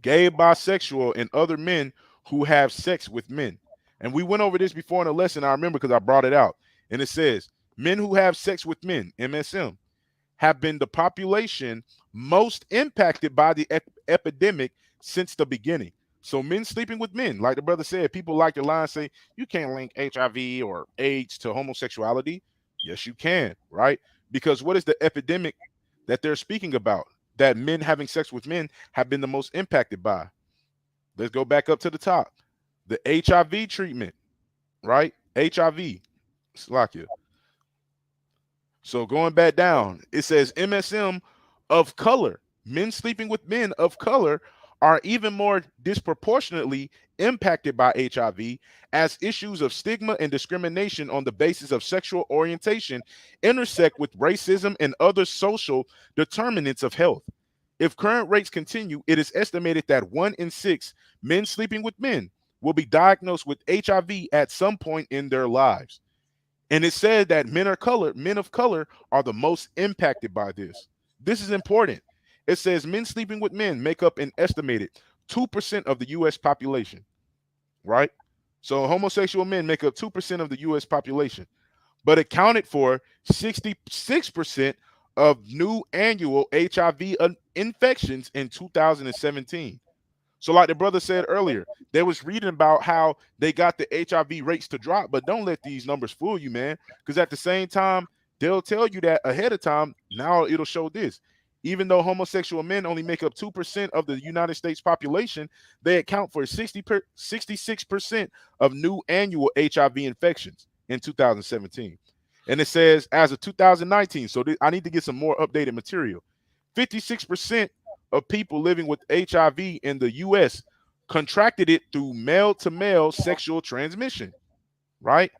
gay, bisexual, and other men who have sex with men. And we went over this before in a lesson. I remember because I brought it out. And it says men who have sex with men, MSM, have been the population most impacted by the epidemic since the beginning. So men sleeping with men, like the brother said, people like the line say, you can't link HIV or AIDS to homosexuality. Yes, you can, right? Because what is the epidemic that they're speaking about? That men having sex with men have been the most impacted by. Let's go back up to the top. The HIV treatment, right? HIV, Slovakia. So going back down, it says MSM of color, men sleeping with men of color are even more disproportionately impacted by HIV as issues of stigma and discrimination on the basis of sexual orientation intersect with racism and other social determinants of health. If current rates continue, it is estimated that 1 in 6 men sleeping with men will be diagnosed with HIV at some point in their lives. And it said that men of color are the most impacted by this. This is important. It says men sleeping with men make up an estimated 2% of the US population, right? So homosexual men make up 2% of the US population, but accounted for 66% of new annual HIV infections in 2017. So, like the brother said earlier, they was reading about how they got the HIV rates to drop, but don't let these numbers fool you, man. Because at the same time, they'll tell you that ahead of time. Now it'll show this. Even though homosexual men only make up 2% of the United States population, they account for 66% of new annual HIV infections in 2017. And it says as of 2019, so I need to get some more updated material. 56% of people living with HIV in the US contracted it through male to male sexual transmission, right?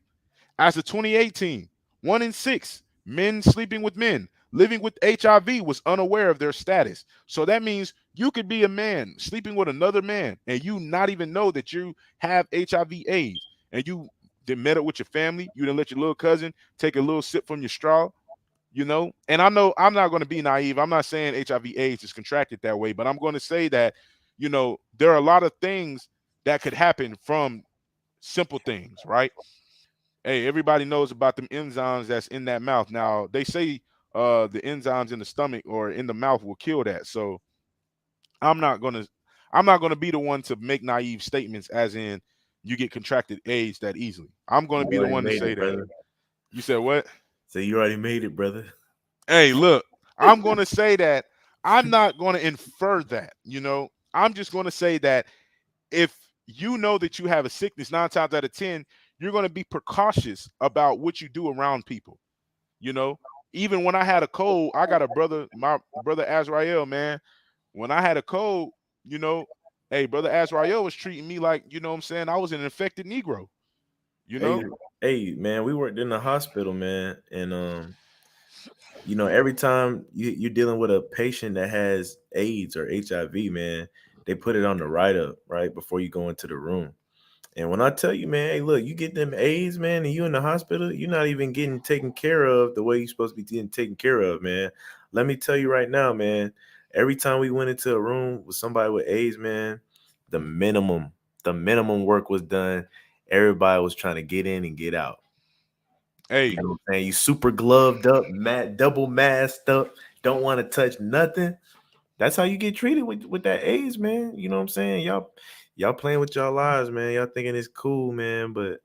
As of 2018, 1 in 6 men sleeping with men living with HIV was unaware of their status. So that means you could be a man sleeping with another man and you not even know that you have HIV/AIDS, and you then met up with your family. You didn't let your little cousin take a little sip from your straw, and I know I'm not going to be naive. I'm not saying HIV/AIDS is contracted that way, but I'm going to say that, there are a lot of things that could happen from simple things, right? Hey, everybody knows about them enzymes that's in that mouth. Now they say the enzymes in the stomach or in the mouth will kill that. So I'm not gonna I'm not gonna be the one to make naive statements as in you get contracted AIDS that easily. I'm gonna You be the already one to made say it, that. brother. You said what? So you already made it, brother. Hey, look, I'm going to say that I'm not going to infer that, I'm just going to say that if you know that you have a sickness 9 times out of 10, you're going to be precautious about what you do around people, you know? Even when I had a cold, I got my brother Azrael, man. When I had a cold, you know, hey, brother Azrael was treating me like, what I'm saying, I was an infected Negro, you Hey, know? hey, man, we worked in the hospital, man, and every time you're dealing with a patient that has AIDS or HIV, man, they put it on the write up right before you go into the room. And when I tell you, man, hey, look, you get them AIDS, man, and you in the hospital, you're not even getting taken care of the way you're supposed to be getting taken care of, man. Let me tell you right now, man. Every time we went into a room with somebody with AIDS, man, the minimum, the minimum work was done. Everybody was trying to get in and get out. You Hey, know what I'm saying? You super gloved up, double masked up, don't want to touch nothing. That's how you get treated with that AIDS, man. You know what I'm saying? Y'all playing with y'all lives, man. Y'all thinking it's cool, man, but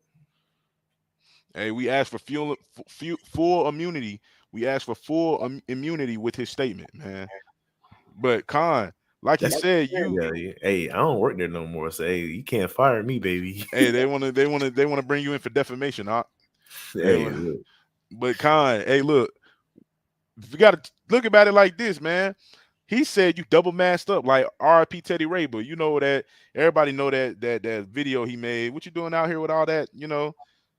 hey, we asked for full immunity. We asked for full immunity with his statement, man. But Khan, like he that's said, you, yeah. Hey, I don't work there no more. So hey, you can't fire me, baby. hey, they want to bring you in for defamation, huh? They Hey, want, look. but Khan, hey, look, you got to look about it like this, man. He said you double masked up like R.I.P. Teddy Ray, but you know that everybody know that video he made. What you doing out here with all that?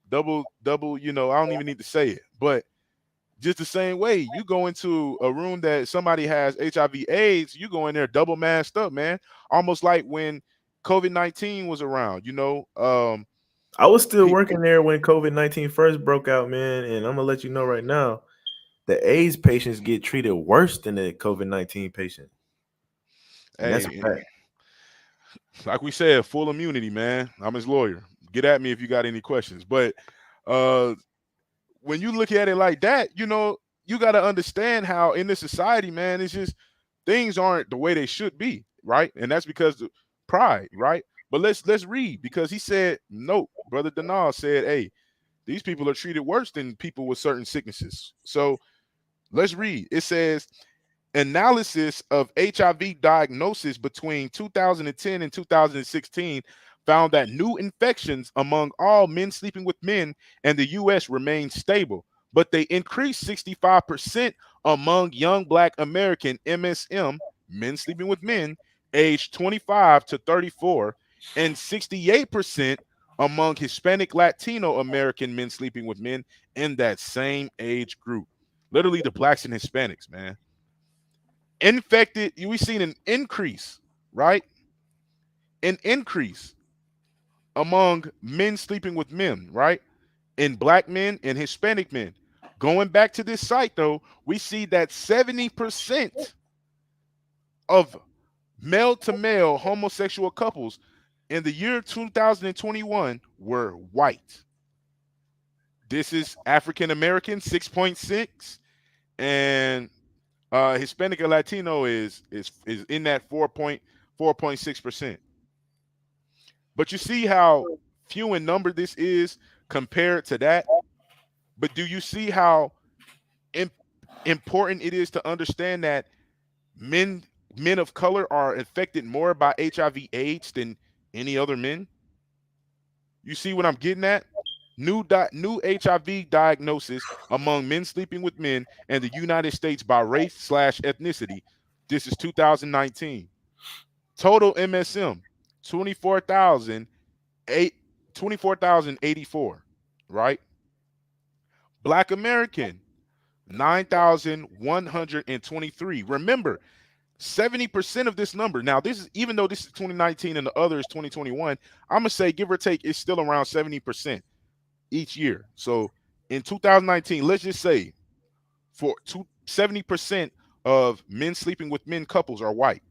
Double. I don't even need to say it, but just the same way, you go into a room that somebody has HIV/AIDS, you go in there double masked up, man. Almost like when COVID-19 was around, I was still working there when COVID-19 first broke out, man. And I'm gonna let you know right now, the AIDS patients get treated worse than the COVID-19 patient. And that's a hey, fact. like we said, full immunity, man. I'm his lawyer. Get at me if you got any questions. But uh when you look at it like that, you got to understand how in this society, man, it's just things aren't the way they should be, right? And that's because of pride, right? But let's read, because he said, no, brother Denal said, hey, these people are treated worse than people with certain sicknesses. So let's read. It says, analysis of HIV diagnosis between 2010 and 2016 found that new infections among all men sleeping with men in the US remained stable, but they increased 65% among young Black American MSM, men sleeping with men, aged 25 to 34, and 68% among Hispanic Latino American men sleeping with men in that same age group. Literally the Blacks and Hispanics, man. Infected, we've seen an increase, right? An increase among men sleeping with men, right? in black men and Hispanic men. Going back to this site, though, we see that 70% of male to male homosexual couples in the year 2021 were white. This is African American 6.6, and Hispanic and Latino is in that 4.6%. But you see how few in number this is compared to that. But do you see how im- important it is to understand that men men of color are affected more by HIV/AIDS than any other men? You see what I'm getting at? New HIV diagnosis among men sleeping with men in the United States by race/ethnicity. This is 2019. Total MSM 24,008 24,084, right? Black American 9,123. Remember, 70% of this number. Now, this is even though this is 2019 and the other is 2021, I'm gonna say give or take, it's still around 70% each year. So in 2019, let's just say for 70% of men sleeping with men couples are white.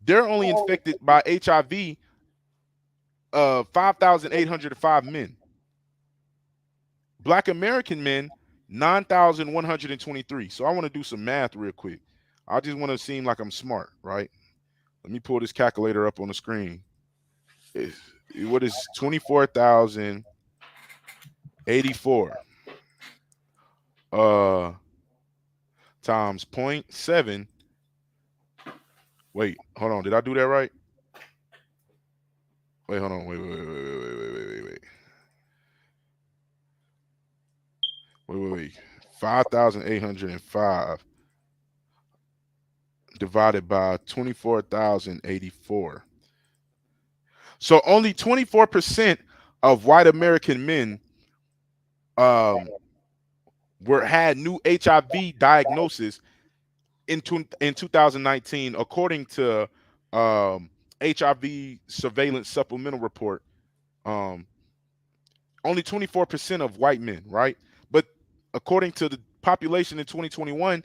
They're only infected by HIV 5,805 men. Black American men 9,123. So I want to do some math real quick. I just want to seem like I'm smart, right? Let me pull this calculator up on the screen. What is 24,084 times 0.7? Wait, hold on. Did I do that right? Wait, hold on. Wait. Wait. 5,805 divided by 24,084. So only 24% of white American men had new HIV diagnosis in 2019, according to HIV surveillance supplemental report. Only 24% of white men, right? But according to the population in 2021,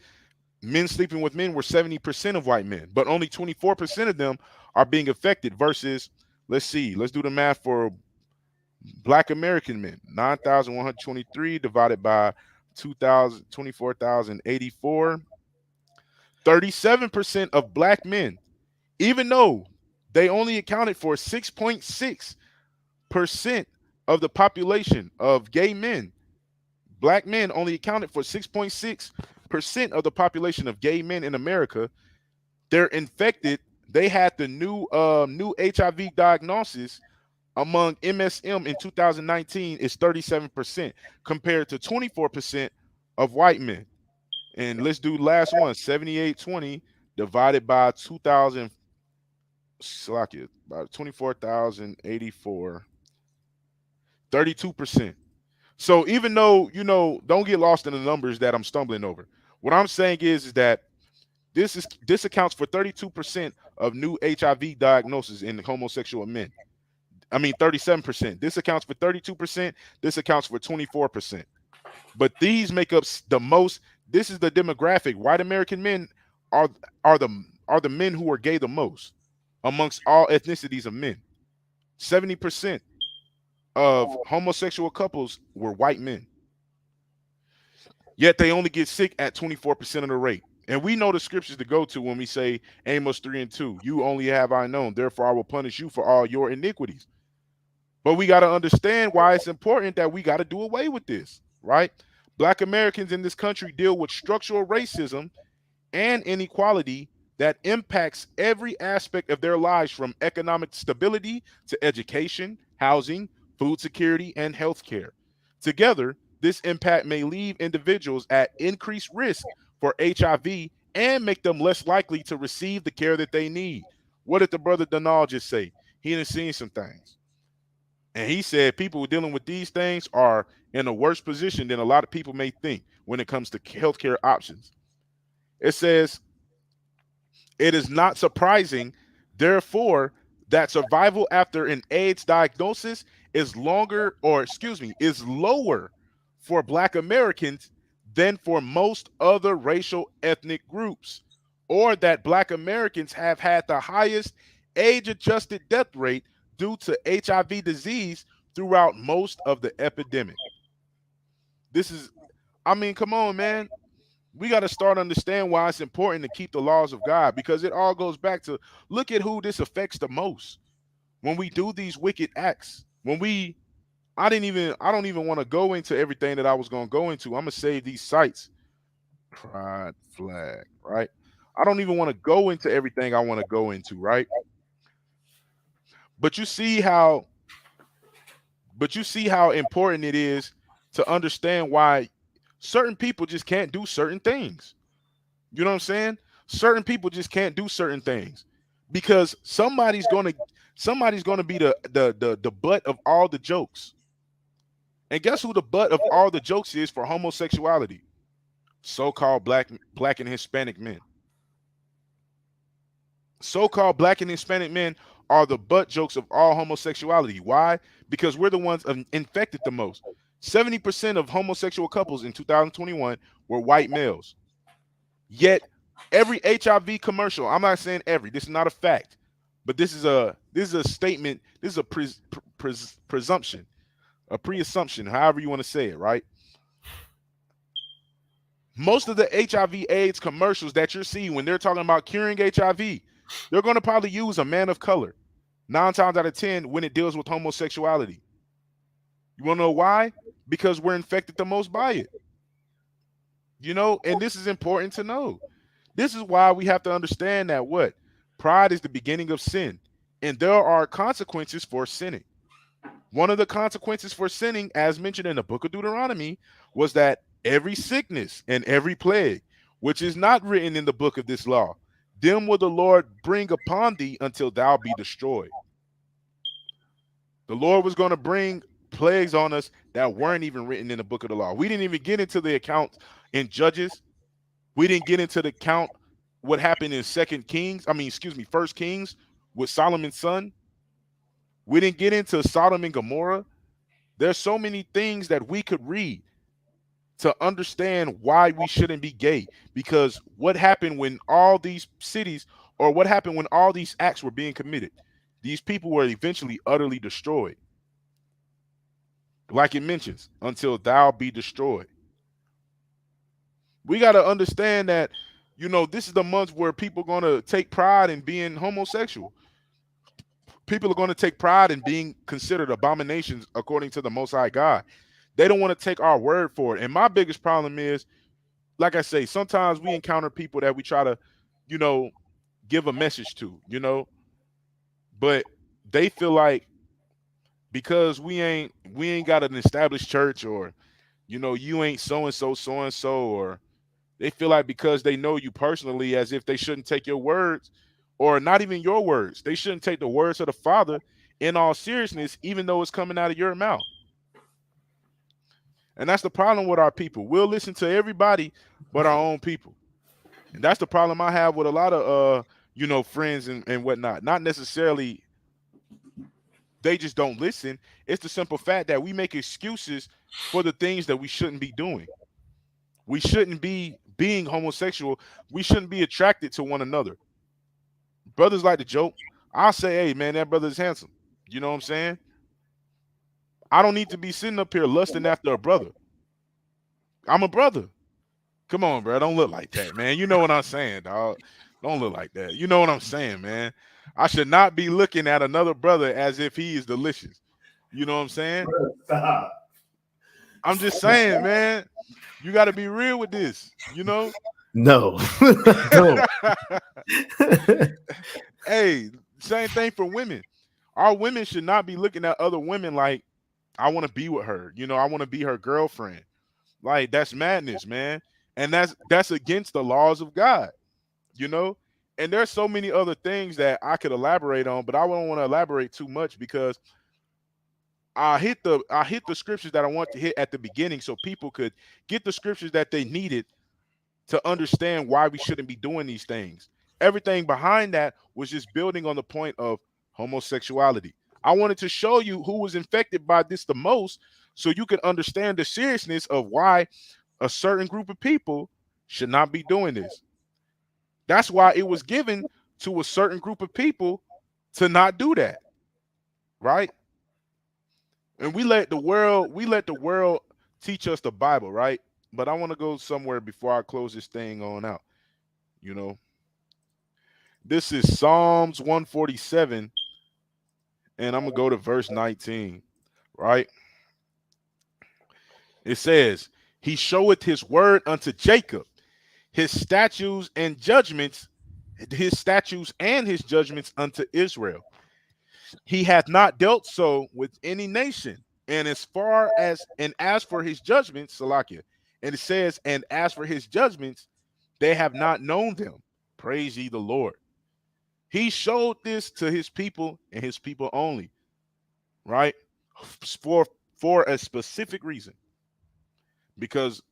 men sleeping with men were 70% of white men, but only 24% of them are being affected versus, let's do the math for Black American men. 9,123 divided by 24,084. 37% of black men, even though they only accounted for 6.6% of the population of gay men, black men only accounted for 6.6% of the population of gay men in America. They're infected. They had the new HIV diagnosis among MSM in 2019 is 37% compared to 24% of white men. And let's do the last one, 7820 divided by 2,000, by 24,084, 32%. So even though, don't get lost in the numbers that I'm stumbling over. What I'm saying is that this accounts for 32% of new HIV diagnoses in homosexual men. I mean, 37%. This accounts for 32%. This accounts for 24%. But these make up the most. This is the demographic. White American men are the men who are gay the most amongst all ethnicities of men. 70% of homosexual couples were white men. Yet they only get sick at 24% of the rate. And we know the scriptures to go to when we say Amos 3:2. You only have I known, therefore I will punish you for all your iniquities. But we got to understand why it's important that we got to do away with this, right? Black Americans in this country deal with structural racism and inequality that impacts every aspect of their lives, from economic stability to education, housing, food security, and healthcare. Together, this impact may leave individuals at increased risk for HIV and make them less likely to receive the care that they need. What did the brother Donald just say? He had seen some things. And he said people dealing with these things are in a worse position than a lot of people may think when it comes to healthcare options. It says, it is not surprising, therefore, that survival after an AIDS diagnosis is longer, or excuse me, is lower for Black Americans than for most other racial ethnic groups, or that Black Americans have had the highest age adjusted death rate due to HIV disease throughout most of the epidemic. This is, I mean, come on, man. We got to start understand why it's important to keep the laws of God, because it all goes back to look at who this affects the most when we do these wicked acts. When we, I don't even want to go into everything that I was going to go into. I'm going to save these sites. Pride flag, right? I don't even want to go into everything I want to go into, right? But you see how, but you see how important it is to understand why certain people just can't do certain things. You know what I'm saying? Certain people just can't do certain things because somebody's gonna be the butt of all the jokes. And guess who the butt of all the jokes is for homosexuality? So-called black and Hispanic men. So-called black and Hispanic men are the butt jokes of all homosexuality. Why? Because we're the ones infected the most. 70% of homosexual couples in 2021 were white males. Yet every HIV commercial, I'm not saying every, this is not a fact, but this is a statement, this is a presumption, a pre-assumption, however you want to say it, right? Most of the HIV AIDS commercials that you're seeing when they're talking about curing HIV, they're going to probably use a man of color 9 times out of 10 when it deals with homosexuality. You want to know why? Because we're infected the most by it. You know, and this is important to know. This is why we have to understand that what? Pride is the beginning of sin, and there are consequences for sinning. One of the consequences for sinning, as mentioned in the book of Deuteronomy, was that every sickness and every plague, which is not written in the book of this law, them will the Lord bring upon thee until thou be destroyed. The Lord was going to bring plagues on us that weren't even written in the book of the law. We didn't even get into the account in Judges. We didn't get into the count what happened in First Kings with Solomon's son. We didn't get into Sodom and Gomorrah. There's so many things that we could read to understand why we shouldn't be gay. Because what happened when all these cities, or what happened when all these acts were being committed? These people were eventually utterly destroyed. Like it mentions, until thou be destroyed. We got to understand that, you know, this is the month where people are going to take pride in being homosexual. People are going to take pride in being considered abominations according to the Most High God. They don't want to take our word for it. And my biggest problem is, like I say, sometimes we encounter people that we try to, you know, give a message to, you know, but they feel like because we ain't got an established church, or, you know, you ain't so and so, or they feel like because they know you personally, as if they shouldn't take your words, or not even your words. They shouldn't take the words of the Father in all seriousness, even though it's coming out of your mouth. And that's the problem with our people. We'll listen to everybody but our own people. And that's the problem I have with a lot of you know, friends and whatnot. Not necessarily they just don't listen. It's the simple fact that we make excuses for the things that we shouldn't be doing. We shouldn't be being homosexual. We shouldn't be attracted to one another. Brothers like to joke. I'll say, hey man, that brother's handsome. You know what I'm saying? I don't need to be sitting up here lusting after a brother. I'm a brother. Come on, bro. Don't look like that, man. You know what I'm saying, dog. Don't look like that. You know what I'm saying, man. I should not be looking at another brother as if he is delicious. You know what I'm saying? Stop. I'm just saying, man. You got to be real with this, you know? No. Don't. Hey, same thing for women. Our women should not be looking at other women like, I want to be with her. You know, I want to be her girlfriend. Like, that's madness, man. And that's against the laws of God, you know? And there's so many other things that I could elaborate on, but I don't want to elaborate too much because I hit the scriptures that I want to hit at the beginning so people could get the scriptures that they needed to understand why we shouldn't be doing these things. Everything behind that was just building on the point of homosexuality. I wanted to show you who was infected by this the most, so you can understand the seriousness of why a certain group of people should not be doing this. That's why it was given to a certain group of people to not do that, right? And we let the world teach us the Bible, right? But I want to go somewhere before I close this thing on out. You know, this is Psalms 147, and I'm gonna go to verse 19, right? It says, "He showeth his word unto Jacob, his statutes and judgments, his statutes and his judgments unto Israel. He hath not dealt so with any nation. And as for his judgments, Salakia, and it says, and as for his judgments, they have not known them. Praise ye the Lord." He showed this to his people and his people only, right? For for a specific reason, because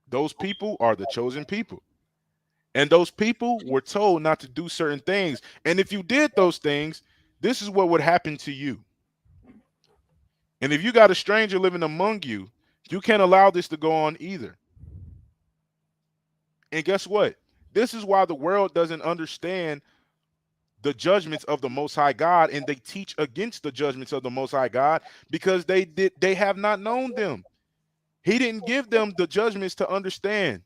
those people are the chosen people. And those people were told not to do certain things. And if you did those things, this is what would happen to you. And if you got a stranger living among you, you can't allow this to go on either. And guess what? This is why the world doesn't understand the judgments of the Most High God, and they teach against the judgments of the Most High God, because they have not known them. He didn't give them the judgments to understand.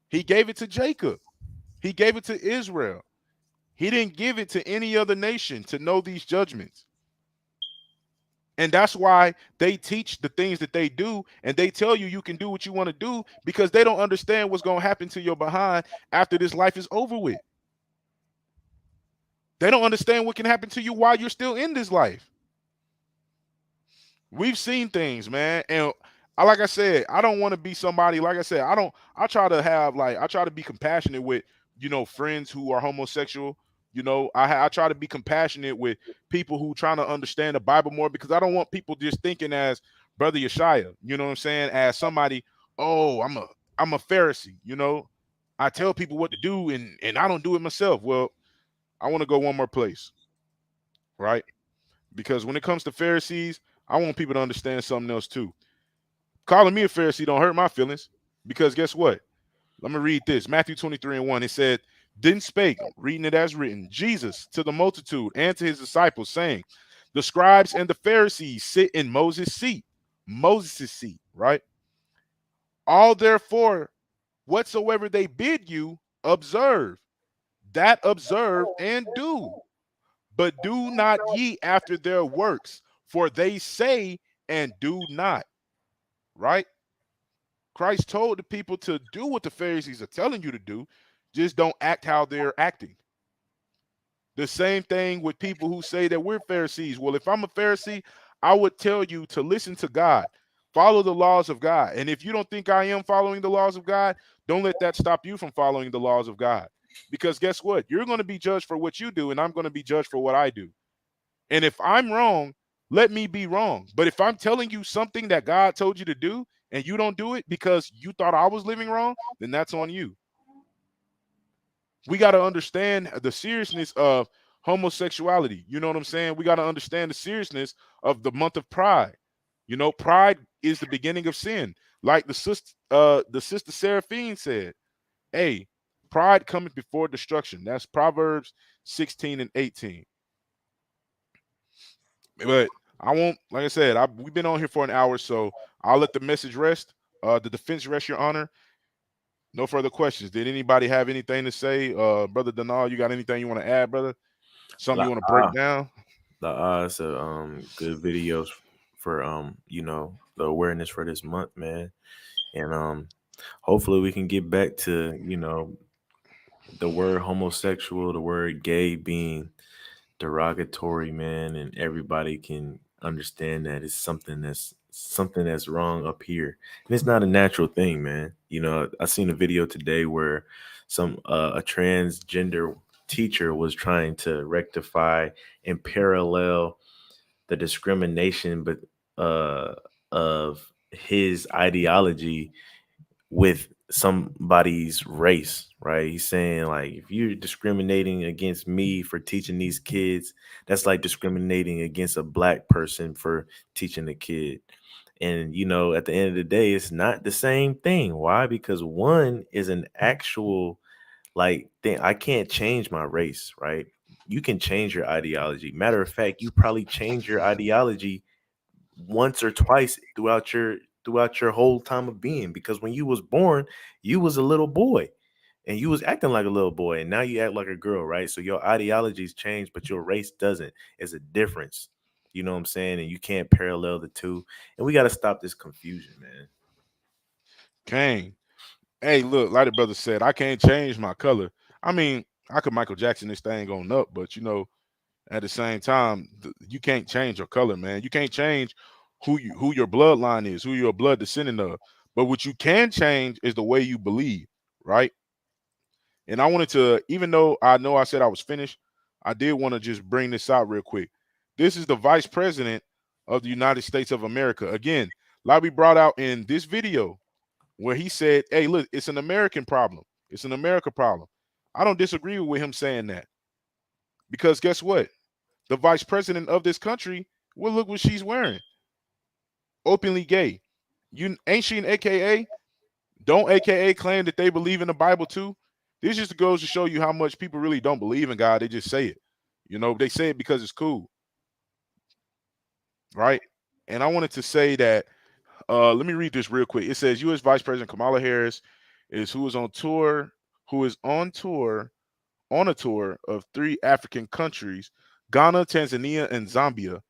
He gave it to Jacob. He gave it to Israel. He didn't give it to any other nation to know these judgments. And that's why they teach the things that they do, and they tell you you can do what you want to do, because they don't understand what's going to happen to your behind after this life is over with. They don't understand what can happen to you while you're still in this life. We've seen things, man. And like I said, I don't want to be somebody, like I said, I try to be compassionate with, friends who are homosexual. I try to be compassionate with people who trying to understand the Bible more, because I don't want people just thinking as Brother Yeshaya, you know what I'm saying, as somebody, oh, I'm a Pharisee, I tell people what to do, and I don't do it myself. Well, I want to go one more place, right? Because when it comes to Pharisees, I want people to understand something else too. Calling me a Pharisee don't hurt my feelings, because guess what? Let me read this. Matthew 23:1. It said, "Then spake," reading it as written, "Jesus to the multitude and to his disciples, saying, the scribes and the Pharisees sit in Moses' seat." Moses' seat, right? "All therefore, whatsoever they bid you, observe. That observe and do. But do not ye after their works, for they say and do not." Right? Christ told the people to do what the Pharisees are telling you to do, just don't act how they're acting. The same thing with people who say that we're Pharisees. Well, if I'm a Pharisee, I would tell you to listen to God, follow the laws of God. And if you don't think I am following the laws of God, don't let that stop you from following the laws of God. Because guess what? You're going to be judged for what you do, and I'm going to be judged for what I do. And if I'm wrong, let me be wrong. But if I'm telling you something that God told you to do and you don't do it because you thought I was living wrong, then that's on you. We got to understand the seriousness of homosexuality. You know what I'm saying? We got to understand the seriousness of the month of Pride. Pride is the beginning of sin. Like the sister Seraphine said, hey, pride cometh before destruction. That's Proverbs 16 and 18. But I won't, like I said, we've been on here for an hour, so I'll let the message rest. The defense rest, Your Honor. No further questions. Did anybody have anything to say? Brother Denal, you got anything you want to add, brother? Something you want to break down? It's a good videos for the awareness for this month, man. And hopefully we can get back to, the word homosexual, the word gay being derogatory, man, and everybody can understand that it's something that's wrong up here, and it's not a natural thing, man. I seen a video today where a transgender teacher was trying to rectify and parallel the discrimination, but of his ideology with somebody's race, right? He's saying like if you're discriminating against me for teaching these kids, that's like discriminating against a black person for teaching a kid. And at the end of the day, it's not the same thing. Why? Because one is an actual like thing. I can't change my race, right? You can change your ideology. Matter of fact, you probably change your ideology once or twice throughout your whole time of being, because when you was born, you was a little boy and you was acting like a little boy, and now you act like a girl, right? So your ideologies change, but your race doesn't. It's a difference. You know what I'm saying? And you can't parallel the two. And we got to stop this confusion, man. Kang. Hey, look, like the brother said, I can't change my color. I mean, I could Michael Jackson this thing on up, but at the same time, you can't change your color, man. You can't change who your bloodline is, who your blood descendant of. But what you can change is the way you believe, right? And I wanted to, even though I know I said I was finished, I did want to just bring this out real quick. This is the Vice President of the United States of America. Again, like we brought out in this video, where he said, hey, look, it's an American problem. It's an America problem. I don't disagree with him saying that, because guess what? The vice president of this country, well, look what she's wearing. Openly gay. You ain't she an AKA? Don't AKA claim that they believe in the Bible too? This just goes to show you how much people really don't believe in God. They just say it. They say it because it's cool, right? And I wanted to say that, let me read this real quick. It says U.S. Vice President Kamala Harris who is on tour, on a tour of 3 African countries, Ghana, Tanzania, and Zambia,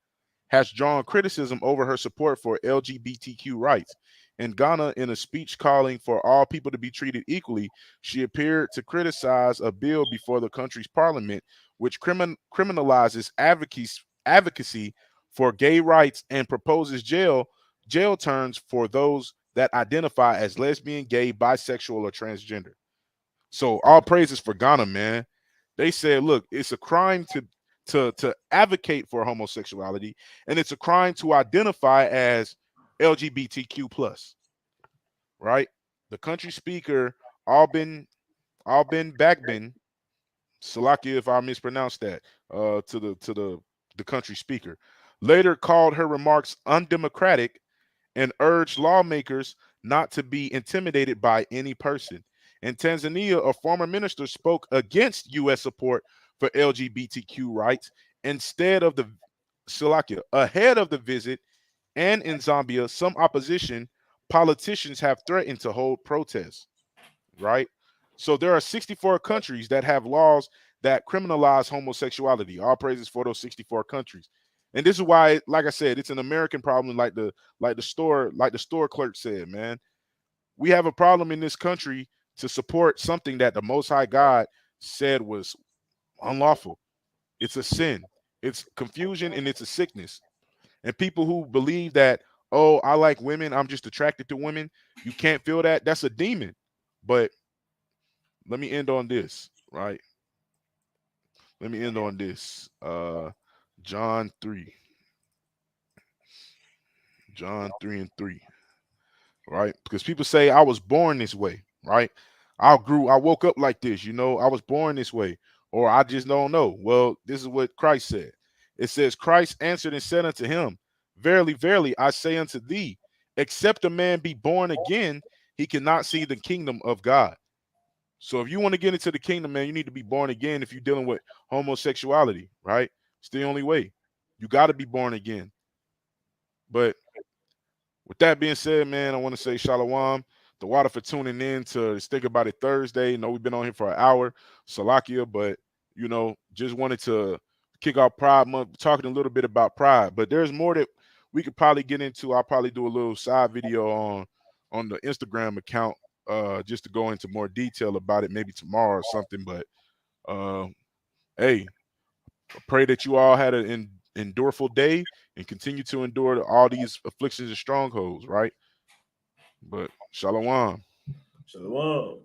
has drawn criticism over her support for LGBTQ rights. In Ghana, in a speech calling for all people to be treated equally, she appeared to criticize a bill before the country's parliament, which criminalizes advocacy for gay rights and proposes jail terms for those that identify as lesbian, gay, bisexual, or transgender. So all praises for Ghana, man. They said, look, it's a crime to advocate for homosexuality, and it's a crime to identify as LGBTQ plus, right? The country speaker, Albin Bagbin, Salakia if I mispronounced that, to the country speaker, later called her remarks undemocratic and urged lawmakers not to be intimidated by any person. In Tanzania, a former minister spoke against U.S. support for LGBTQ rights instead of the Salakia ahead of the visit, and in Zambia, some opposition politicians have threatened to hold protests. Right, so there are 64 countries that have laws that criminalize homosexuality. All praises for those 64 countries. And this is why, like I said, it's an American problem, like the store clerk said, man. We have a problem in this country to support something that the Most High God said was unlawful. It's a sin. It's confusion and it's a sickness. And people who believe that, oh, I like women, I'm just attracted to women, you can't feel that. That's a demon. But let me end on this, right? Let me end on this. John 3. John 3 and 3. Right? Because people say I was born this way, right? I woke up like this, I was born this way, or I just don't know. Well, this is what Christ said. It says, Christ answered and said unto him, verily, verily, I say unto thee, except a man be born again, he cannot see the kingdom of God. So if you want to get into the kingdom, man, you need to be born again. If you're dealing with homosexuality, right? It's the only way. You got to be born again. But with that being said, man, I want to say shalom. The water for tuning in to Think About It Thursday. Know we've been on here for an hour, Salakia, but just wanted to kick off Pride Month, talking a little bit about pride. But there's more that we could probably get into. I'll probably do a little side video on the Instagram account, just to go into more detail about it, maybe tomorrow or something. But hey, I pray that you all had an endureful day and continue to endure all these afflictions and strongholds, right? But shalom. Shalom.